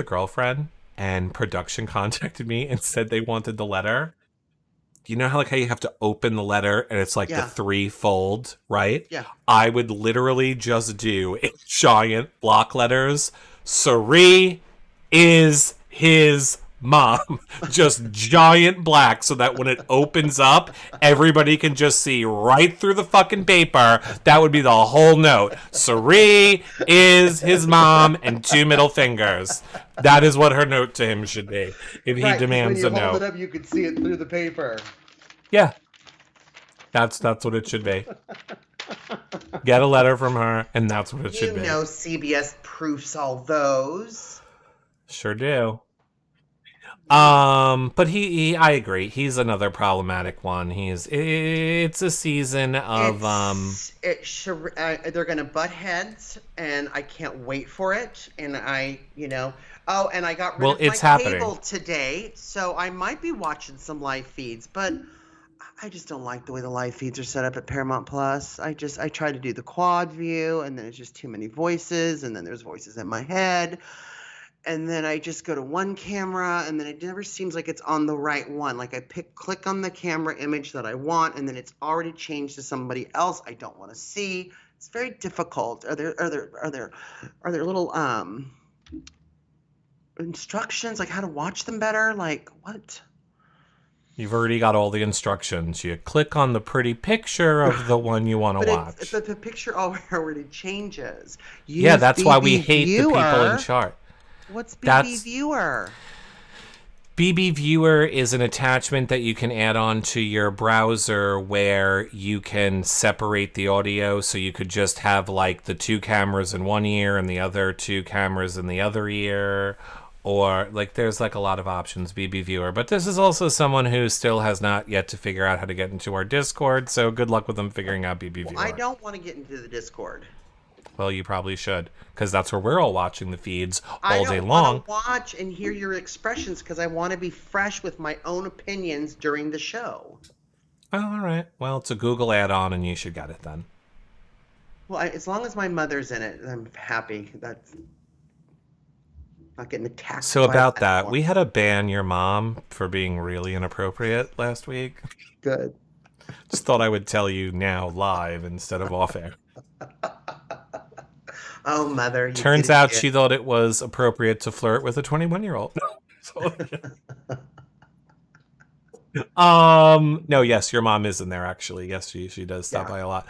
girlfriend, and production contacted me and said they wanted the letter, you know how you have to open the letter and it's like the 3-fold, right? Yeah. I would literally just do in giant block letters, Sheree is his mom. Just giant black so that when it opens up, everybody can just see right through the fucking paper. That would be the whole note. Sheree is his mom and 2 middle fingers. That is what her note to him should be if he demands a note. When you hold it up, you can see it through the paper. Yeah. That's what it should be. Get a letter from her, and that's what it should be. You know CBS proofs all those. Sure do. But I agree. He's another problematic one. It's a season of they're gonna butt heads, and I can't wait for it. And and I got rid of my cable today, so I might be watching some live feeds, but I just don't like the way the live feeds are set up at Paramount Plus. I try to do the quad view, and then it's just too many voices, and then there's voices in my head. And then I just go to one camera, and then it never seems like it's on the right one. Like I click on the camera image that I want, and then it's already changed to somebody else I don't want to see. It's very difficult. Are there little instructions like how to watch them better? Like what? You've already got all the instructions. You click on the pretty picture of the one you want to watch. But the picture already changes. That's why we hate the people in charge. What's BB Viewer? BB Viewer is an attachment that you can add on to your browser where you can separate the audio, so you could just have the 2 cameras in one ear and the other 2 cameras in the other ear, or there's a lot of options, BB Viewer. But this is also someone who still has not yet to figure out how to get into our Discord, so good luck with them figuring out BB Viewer. I don't want to get into the Discord. Well, you probably should, because that's where we're all watching the feeds all day long. I don't want to watch and hear your expressions because I want to be fresh with my own opinions during the show. Oh, all right. Well, it's a Google add-on, and you should get it then. Well, as long as my mother's in it, I'm happy. That's not getting attacked. So about that, we had to ban your mom for being really inappropriate last week. Good. Just thought I would tell you now live instead of off air. Oh, mother. Turns out she thought it was appropriate to flirt with a 21-year-old. No, yes, your mom is in there, actually. Yes, she does stop by a lot.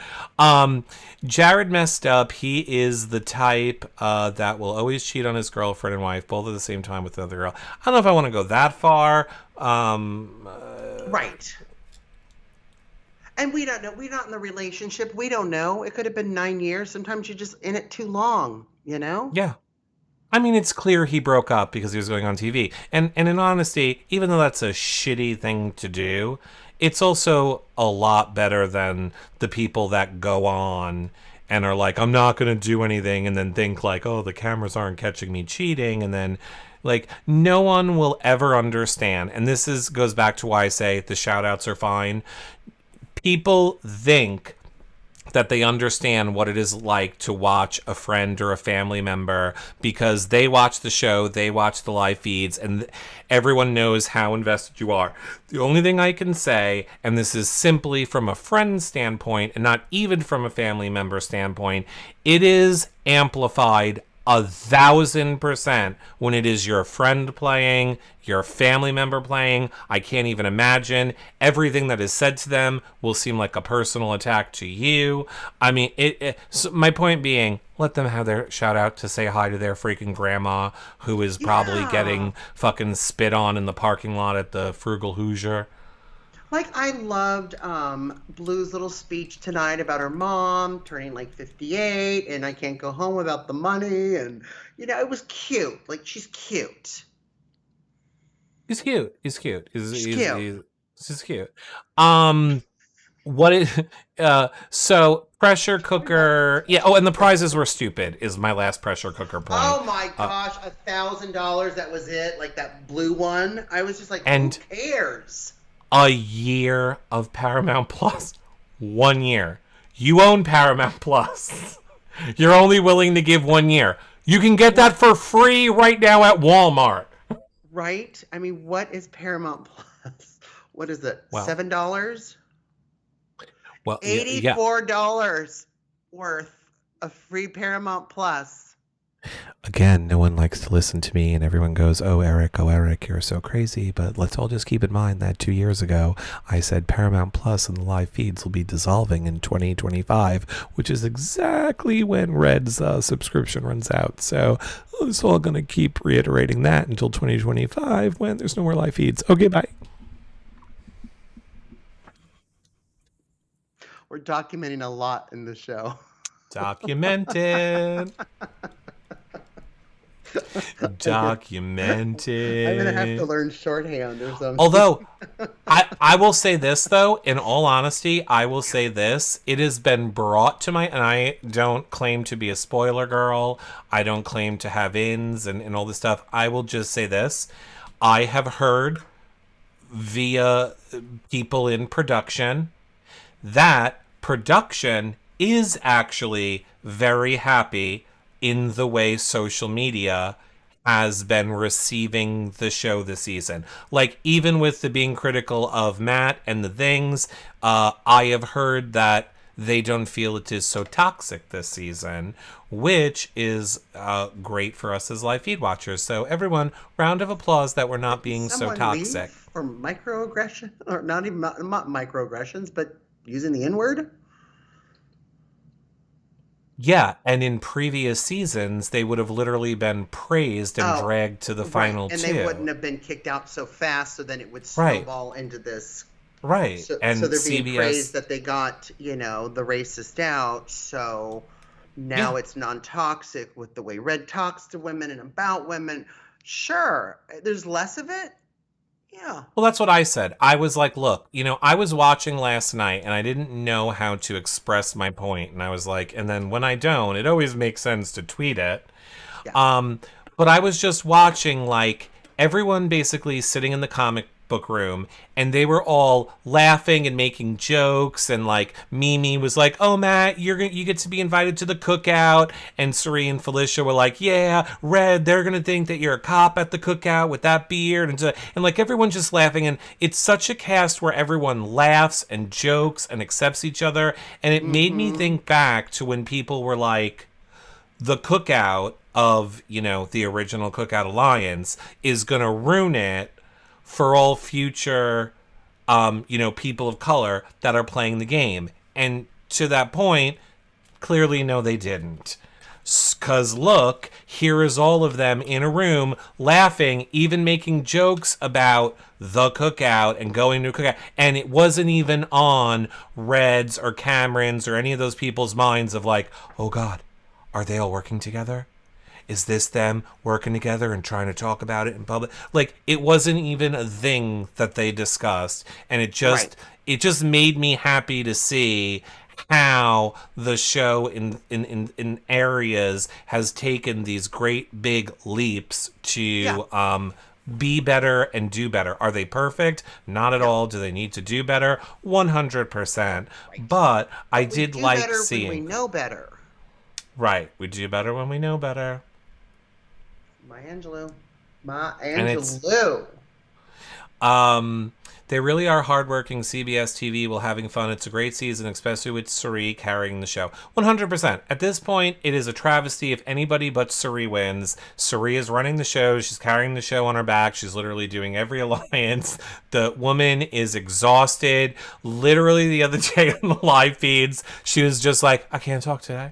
Jared messed up. He is the type that will always cheat on his girlfriend and wife, both at the same time with another girl. I don't know if I want to go that far. Right. And we don't know. We're not in the relationship. We don't know. It could have been 9 years. Sometimes you're just in it too long, Yeah. I mean, it's clear he broke up because he was going on TV. And in honesty, even though that's a shitty thing to do, it's also a lot better than the people that go on and are like, I'm not going to do anything, and then think oh, the cameras aren't catching me cheating, and then no one will ever understand. And this goes back to why I say the shout outs are fine. People think that they understand what it is like to watch a friend or a family member, because they watch the show, they watch the live feeds, and everyone knows how invested you are. The only thing I can say, and this is simply from a friend standpoint and not even from a family member standpoint, it is amplified 1,000% when it is your friend playing, your family member playing. I can't even imagine. Everything that is said to them will seem like a personal attack to you. I mean, so my point being, let them have their shout out to say hi to their freaking grandma, who is probably Yeah. getting fucking spit on in the parking lot at the Frugal Hoosier. Like I loved Blue's little speech tonight about her mom turning like 58 and I can't go home without the money, and it was cute. Like she's cute. He's cute. He's cute. She's cute. He's cute. Um, what is so pressure cooker? Yeah. Oh, and the prizes were stupid. Is my last pressure cooker point. Oh my gosh, $1,000. That was it. Like that blue one. I was just like, who And cares? a year of Paramount Plus. 1 year. You own Paramount Plus. You're only willing to give 1 year. You can get that for free right now at Walmart. Right? I mean, what is Paramount Plus? What is it? Well, $7? well, yeah. $84 worth of free Paramount Plus. Again, no one likes to listen to me, and everyone goes, oh, Eric, you're so crazy. But let's all just keep in mind that 2 years ago, I said Paramount Plus and the live feeds will be dissolving in 2025, which is exactly when Red's subscription runs out. So it's all going to keep reiterating that until 2025 when there's no more live feeds. Okay, bye. We're documenting a lot in the show. Documented. Documented. I'm gonna have to learn shorthand or something. Although, I will say this though, in all honesty, I will say this. It has been brought to and I don't claim to be a spoiler girl. I don't claim to have ins and all this stuff. I will just say this. I have heard via people in production that production is actually very happy in the way social media has been receiving the show this season. Like, even with the being critical of Matt and the things, I have heard that they don't feel it is so toxic this season, which is great for us as live feed watchers. So everyone, round of applause that we're not being so toxic. Or microaggression, or not even not microaggressions, but using the N-word? Yeah, and in previous seasons, they would have literally been praised and dragged to the final and two. And they wouldn't have been kicked out so fast, so then it would snowball into this. Right. So, and so they're being CBS... praised that they got, the racist out, so now it's non-toxic with the way Red talks to women and about women. Sure, there's less of it. Yeah. Well, that's what I said. I was like, look, I was watching last night and I didn't know how to express my point. And I was like, and then when I don't, it always makes sense to tweet it. Yeah. But I was just watching, like, everyone basically sitting in the comic book room, and they were all laughing and making jokes, and like Mimi was like, oh, Matt, you get to be invited to the cookout, and Sheree and Felicia were like, yeah, Red, they're gonna think that you're a cop at the cookout with that beard, and like everyone just laughing. And it's such a cast where everyone laughs and jokes and accepts each other, and it made me think back to when people were like, the cookout of the original Cookout Alliance is gonna ruin it for all future, people of color that are playing the game. And to that point, clearly, no, they didn't. Because look, here is all of them in a room laughing, even making jokes about the cookout and going to a cookout. And it wasn't even on Red's or Cameron's or any of those people's minds of like, oh God, are they all working together? Is this them working together and trying to talk about it in public? Like, it wasn't even a thing that they discussed. And it just made me happy to see how the show in areas has taken these great big leaps to be better and do better. Are they perfect? Not at all. Do they need to do better? 100%. Right. But I We did do like better seeing. when we know better. Right. We do better when we know better. My Angelou. And they really are hardworking. CBS TV while having fun. It's a great season, especially with Sheree carrying the show. 100%. At this point, it is a travesty if anybody but Sheree wins. Sheree is running the show. She's carrying the show on her back. She's literally doing every alliance. The woman is exhausted. Literally the other day on the live feeds, she was just like, I can't talk today.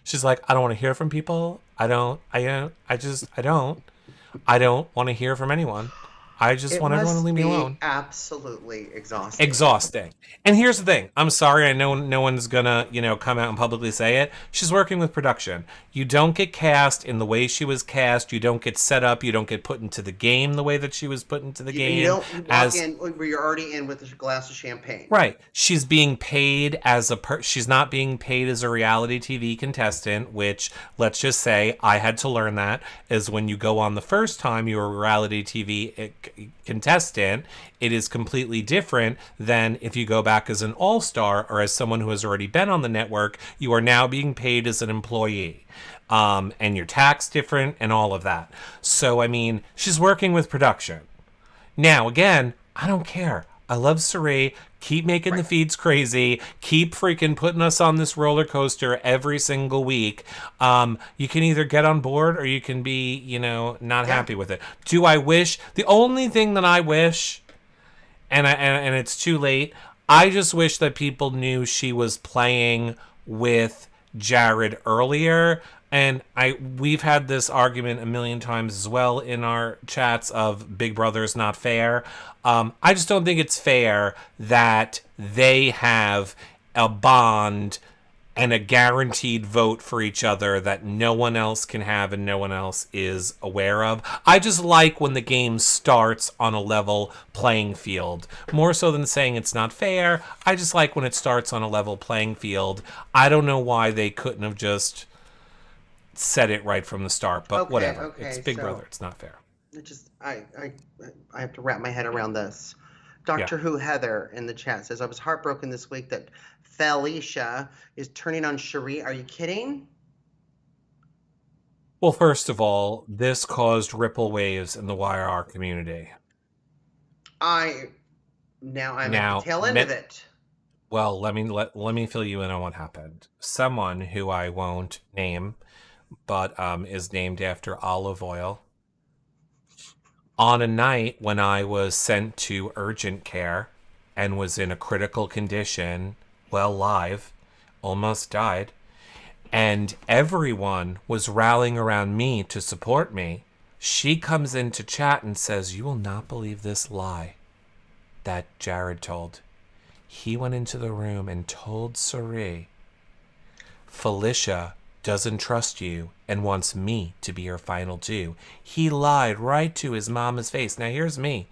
She's like, I don't want to hear from people. I don't want to hear from anyone. I just want everyone to leave me alone. Absolutely exhausting. Exhausting. And here's the thing. I'm sorry. I know no one's gonna, come out and publicly say it. She's working with production. You don't get cast in the way she was cast. You don't get set up. You don't get put into the game the way that she was put into the game. You don't walk in where you're already in with a glass of champagne. Right. She's being paid as she's not being paid as a reality TV contestant, which, let's just say, I had to learn that, is when you go on the first time you're a reality TV contestant, it is completely different than if you go back as an all-star or as someone who has already been on the network. You are now being paid as an employee. And your tax different and all of that. So, I mean, she's working with production. Now, again, I don't care. I love Sheree. Keep making the feeds crazy. Keep freaking putting us on this roller coaster every single week. You can either get on board or you can be, not happy with it. Do I wish? The only thing that I wish, and it's too late, I just wish that people knew she was playing with Jared earlier. And we've had this argument a million times as well in our chats of Big Brother's not fair. I just don't think it's fair that they have a bond and a guaranteed vote for each other that no one else can have and no one else is aware of. I just like when the game starts on a level playing field. More so than saying it's not fair, I just like when it starts on a level playing field. I don't know why they couldn't have just said it right from the start, but whatever. Okay, it's Big Brother. It's not fair. I have to wrap my head around this. Doctor Who Heather in the chat says, I was heartbroken this week that Felicia is turning on Sheree. Are you kidding? Well, first of all, this caused ripple waves in the YR community. I'm at the tail end of it. Well, let me fill you in on what happened. Someone who I won't name, but is named after olive oil. On a night when I was sent to urgent care and was in a critical condition, live, almost died, and everyone was rallying around me to support me, she comes into chat and says, "You will not believe this lie that Jared told. He went into the room and told Sheree, Felicia doesn't trust you and wants me to be her final two. He lied right to his mama's face." Now here's me,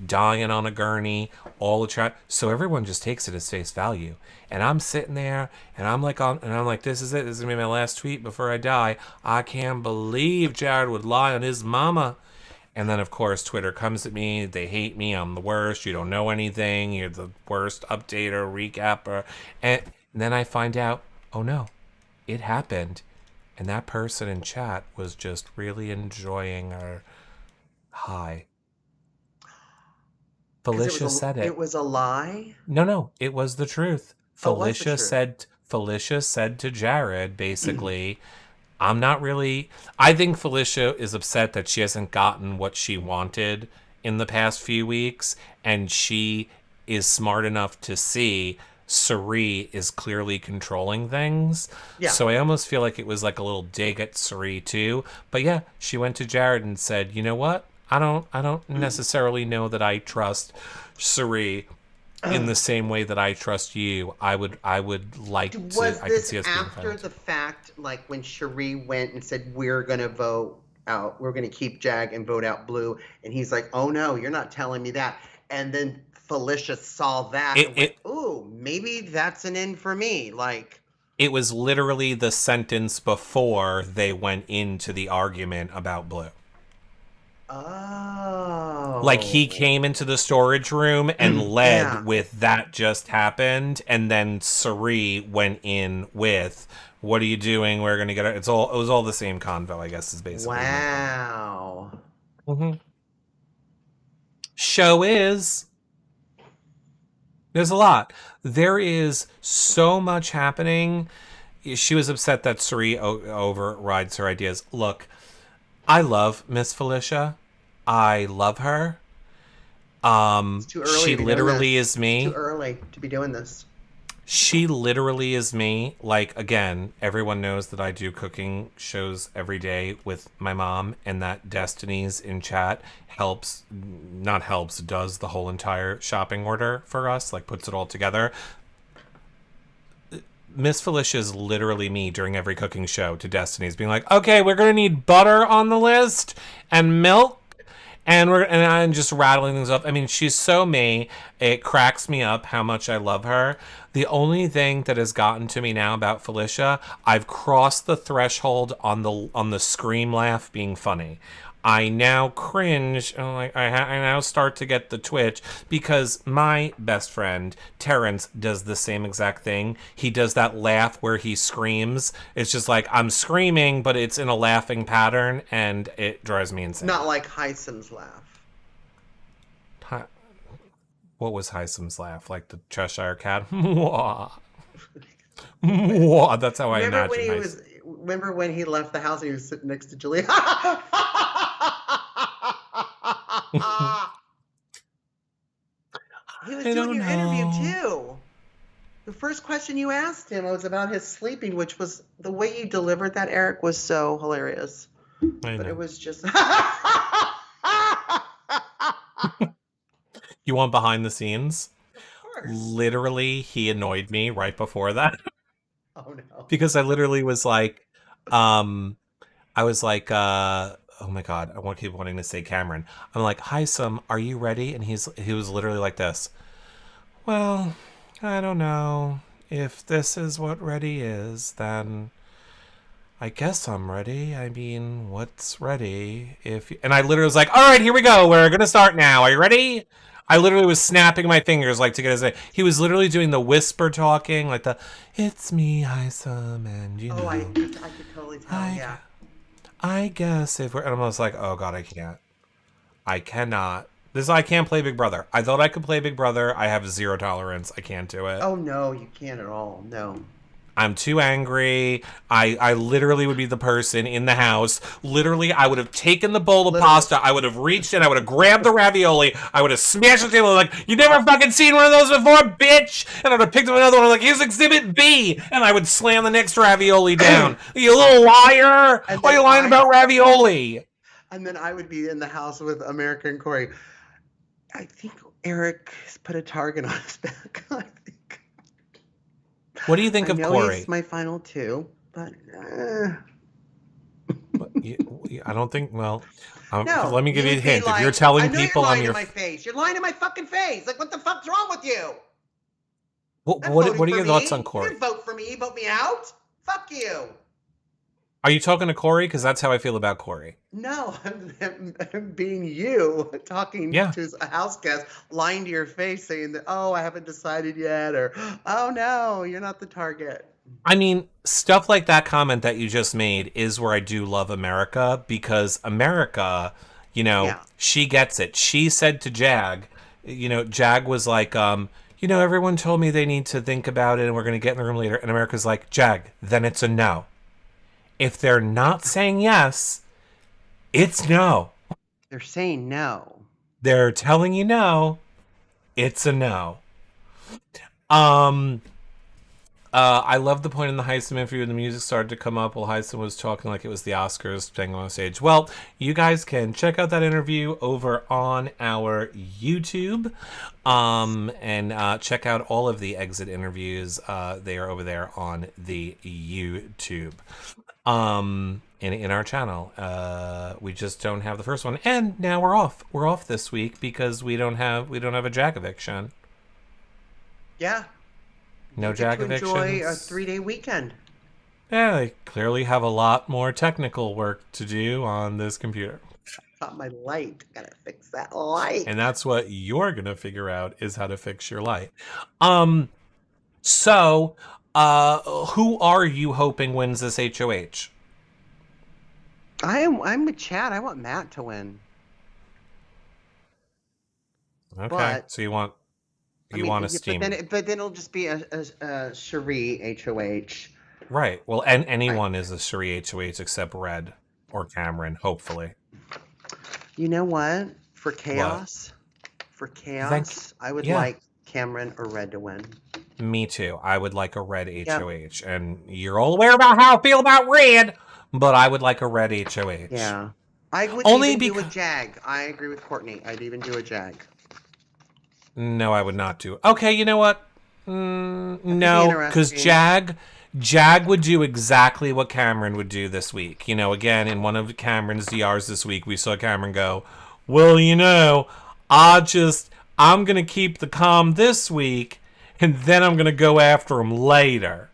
dying on a gurney, all the chat. So everyone just takes it as face value. And I'm sitting there and I'm like, this is it. This is gonna be my last tweet before I die. I can't believe Jared would lie on his mama. And then, of course, Twitter comes at me. They hate me. I'm the worst. You don't know anything. You're the worst updater, recapper. And then I find out, oh no, it happened. And that person in chat was just really enjoying our high. Felicia said it. It was a lie? No, it was the truth. Felicia said to Jared, basically, I think Felicia is upset that she hasn't gotten what she wanted in the past few weeks, and she is smart enough to see Sheree is clearly controlling things. Yeah. So I almost feel like it was like a little dig at Sheree too. But yeah, she went to Jared and said, "You know what? I don't necessarily know that I trust Sheree in the same way that I trust you. I could see us being friends." Was this after the fact, like when Sheree went and said, we're going to vote out, we're going to keep Jag and vote out Blue, and he's like, oh no, you're not telling me that. And then Felicia saw that and went, ooh, maybe that's an in for me. Like, it was literally the sentence before they went into the argument about Blue. Oh. Like, he Oh. came into the storage room and led Yeah. with that just happened, and then Sheree went in with, what are you doing? We're gonna get it. It was all the same convo, I guess, is basically my point. Wow. Mm-hmm. Show is. There's a lot. There is so much happening. She was upset that Sheree overrides her ideas. Look, I love Miss Felicia. I love her. It's too early She to be doing literally this. is It's too me. early to be doing this. She literally is me. Like, again, everyone knows that I do cooking shows every day with my mom, and that Destiny's in chat helps, not helps, does the whole entire shopping order for us, like puts it all together. Miss Felicia is literally me during every cooking show to Destiny's, being like, okay, we're going to need butter on the list and milk. And I'm just rattling things off. I mean, she's so me. It cracks me up how much I love her. The only thing that has gotten to me now about Felicia, I've crossed the threshold on the scream laugh being funny. I now cringe, and like I now start to get the twitch because my best friend Terrence does the same exact thing. He does that laugh where he screams. It's just like I'm screaming, but it's in a laughing pattern, and it drives me insane. Not like Heisem's laugh. What was Heisem's laugh? Like the Cheshire Cat? Mwah. Mwah. That's how I imagine Heisem. Remember when he left the house and he was sitting next to Julia? He was doing your interview too. The first question you asked him was about his sleeping, which was the way you delivered that, Eric, was so hilarious. But it was just. You want behind the scenes? Of course. Literally, he annoyed me right before that. Oh no. Because I literally was like, oh my God, I keep wanting to say Cameron. I'm like, hi, are you ready? And he was literally like this. Well, I don't know. If this is what ready is, then I guess I'm ready. I mean, what's ready? And I literally was like, all right, here we go. We're going to start now. Are you ready? I literally was snapping my fingers like to get his. He was literally doing the whisper talking, like the "It's me, Isam," and you know. Oh, I could totally tell. Yeah. I guess if we're, and I was like, oh God, I cannot. I can't play Big Brother. I thought I could play Big Brother. I have zero tolerance. I can't do it. Oh no, you can't at all. No. I'm too angry. I literally would be the person in the house. Literally, I would have taken the bowl of pasta. I would have reached in. I would have grabbed the ravioli. I would have smashed the table like, you never fucking seen one of those before, bitch! And I would have picked up another one like, here's Exhibit B! And I would slam the next ravioli down. You little liar! Why are you lying about ravioli? And then I would be in the house with American Corey. I think Eric put a target on his back. I think. What do you think of Corey? He's my final two, but I don't think. Well, no, let me give you a hint. If you're telling people I'm your my face, you're lying to my fucking face. Like, what the fuck's wrong with you? What are your thoughts on Corey? You didn't vote for me. Vote me out. Fuck you. Are you talking to Corey? Because that's how I feel about Corey. No, I'm being you, talking to a house guest, lying to your face, saying that, oh, I haven't decided yet, or, oh, no, you're not the target. I mean, stuff like that comment that you just made is where I do love America, because America, she gets it. She said to Jag, Jag was like, everyone told me they need to think about it and we're going to get in the room later. And America's like, Jag, then it's a no. If they're not saying yes, it's no. They're saying no. They're telling you no. It's a no. I love the point in the Heisman interview when the music started to come up while Heisman was talking like it was the Oscars staying on stage. Well, you guys can check out that interview over on our YouTube. And check out all of the exit interviews. They are over there on the YouTube. In our channel. We just don't have the first one. And now we're off. We're off this week because we don't have a Jag eviction. Yeah. No Jag evictions. Enjoy a 3-day weekend. Yeah, they clearly have a lot more technical work to do on this computer. Got my light. Gotta fix that light. And that's what you're going to figure out is how to fix your light. So, who are you hoping wins this HOH? I'm with Chad. I want Matt to win. Okay, But, so you want a steamer. But then it'll just be a Sheree HOH. Right. Well, and anyone is a Sheree HOH except Red or Cameron, hopefully. You know what? For chaos, I would like Cameron or Red to win. Me too. I would like a Red HOH. And you're all aware about how I feel about Red, but I would like a Red HOH. Yeah. I would even do a Jag. I agree with Courtney. I'd even do a Jag. No, I would not do. Okay, you know what? No, because Jag would do exactly what Cameron would do this week. You know, again, in one of Cameron's DRs this week, we saw Cameron go, well, you know, I'm going to keep the calm this week, and then I'm going to go after him later.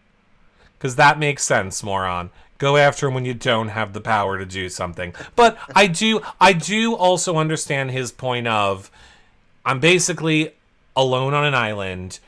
Because that makes sense, moron. Go after him when you don't have the power to do something. But I do also understand his point of, I'm basically alone on an island.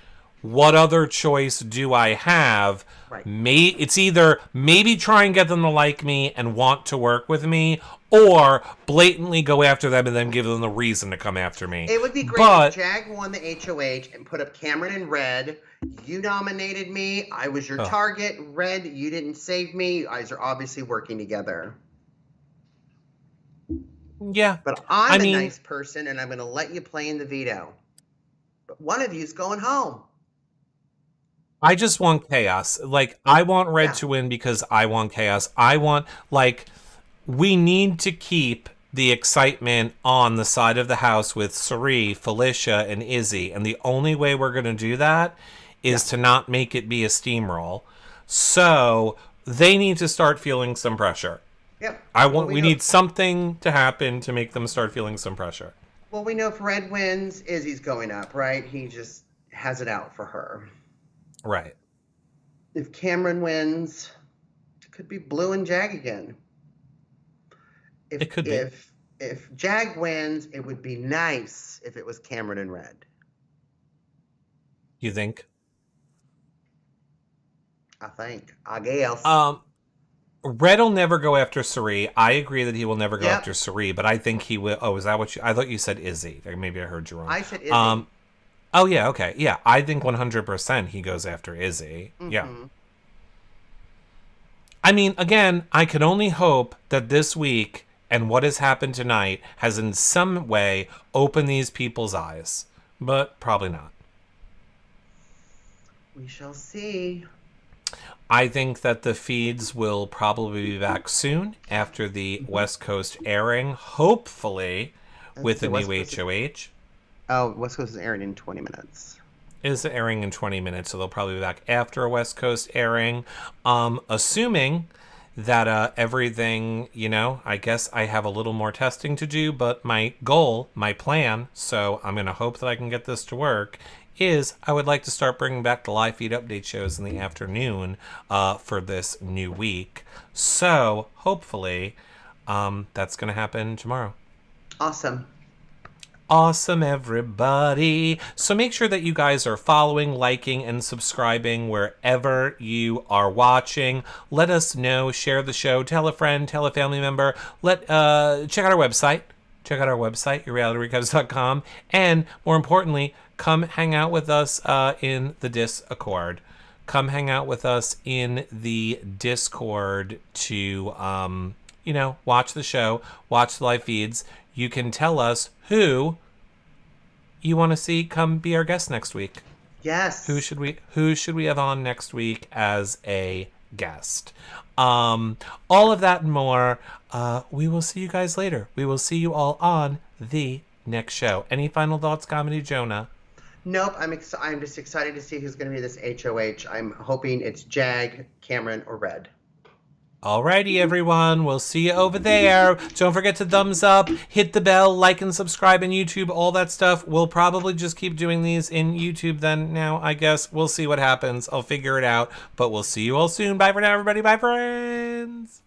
What other choice do I have? Right. It's either maybe try and get them to like me and want to work with me, or blatantly go after them and then give them the reason to come after me. It would be great if Jag won the HOH and put up Cameron and Red. You nominated me. I was your target. Red, you didn't save me. You guys are obviously working together. Yeah. But I'm a nice person, and I'm going to let you play in the veto. But one of you's going home. I just want chaos. Like, I want Red to win because I want chaos. I want, we need to keep the excitement on the side of the house with Sheree, Felicia, and Izzy. And the only way we're going to do that is to not make it be a steamroll. So they need to start feeling some pressure. Yep. We need something to happen to make them start feeling some pressure. Well, we know if Red wins, Izzy's going up, right? He just has it out for her. Right. If Cameron wins, it could be Blue and Jag again. It could be. If Jag wins, it would be nice if it was Cameron and Red. You think? I guess. Red will never go after Sheree. I agree that he will never go after Sheree, but I think he will. Oh, is that what I thought you said Izzy. Maybe I heard you wrong. I said Izzy. Oh, yeah, okay. Yeah, I think 100% he goes after Izzy. Mm-hmm. Yeah. I mean, again, I can only hope that this week and what has happened tonight has in some way opened these people's eyes. But probably not. We shall see. I think that the feeds will probably be back soon after the West Coast airing, hopefully with a new HOH. Oh, West Coast is airing in 20 minutes. It is airing in 20 minutes, so they'll probably be back after a West Coast airing. Assuming that everything, I guess I have a little more testing to do, but my goal, my plan, so I'm going to hope that I can get this to work, is I would like to start bringing back the live feed update shows in the afternoon for this new week. So hopefully that's going to happen tomorrow. Awesome, everybody. So make sure that you guys are following, liking, and subscribing wherever you are watching. Let us know. Share the show. Tell a friend. Tell a family member. Check out our website. Check out our website, yourrealityrecaps.com. And more importantly, come hang out with us in the Discord. Come hang out with us in the Discord to, watch the show, watch the live feeds. You can tell us who you want to see come be our guest next week. Yes. Who should we have on next week as a guest? All of that and more. We will see you guys later. We will see you all on the next show. Any final thoughts, Comedy Jonah? Nope. I'm just excited to see who's going to be this HOH. I'm hoping it's Jag, Cameron, or Red. Alrighty, everyone. We'll see you over there. Don't forget to thumbs up, hit the bell, like and subscribe on YouTube, all that stuff. We'll probably just keep doing these in YouTube then now, I guess. We'll see what happens. I'll figure it out. But we'll see you all soon. Bye for now, everybody. Bye, friends.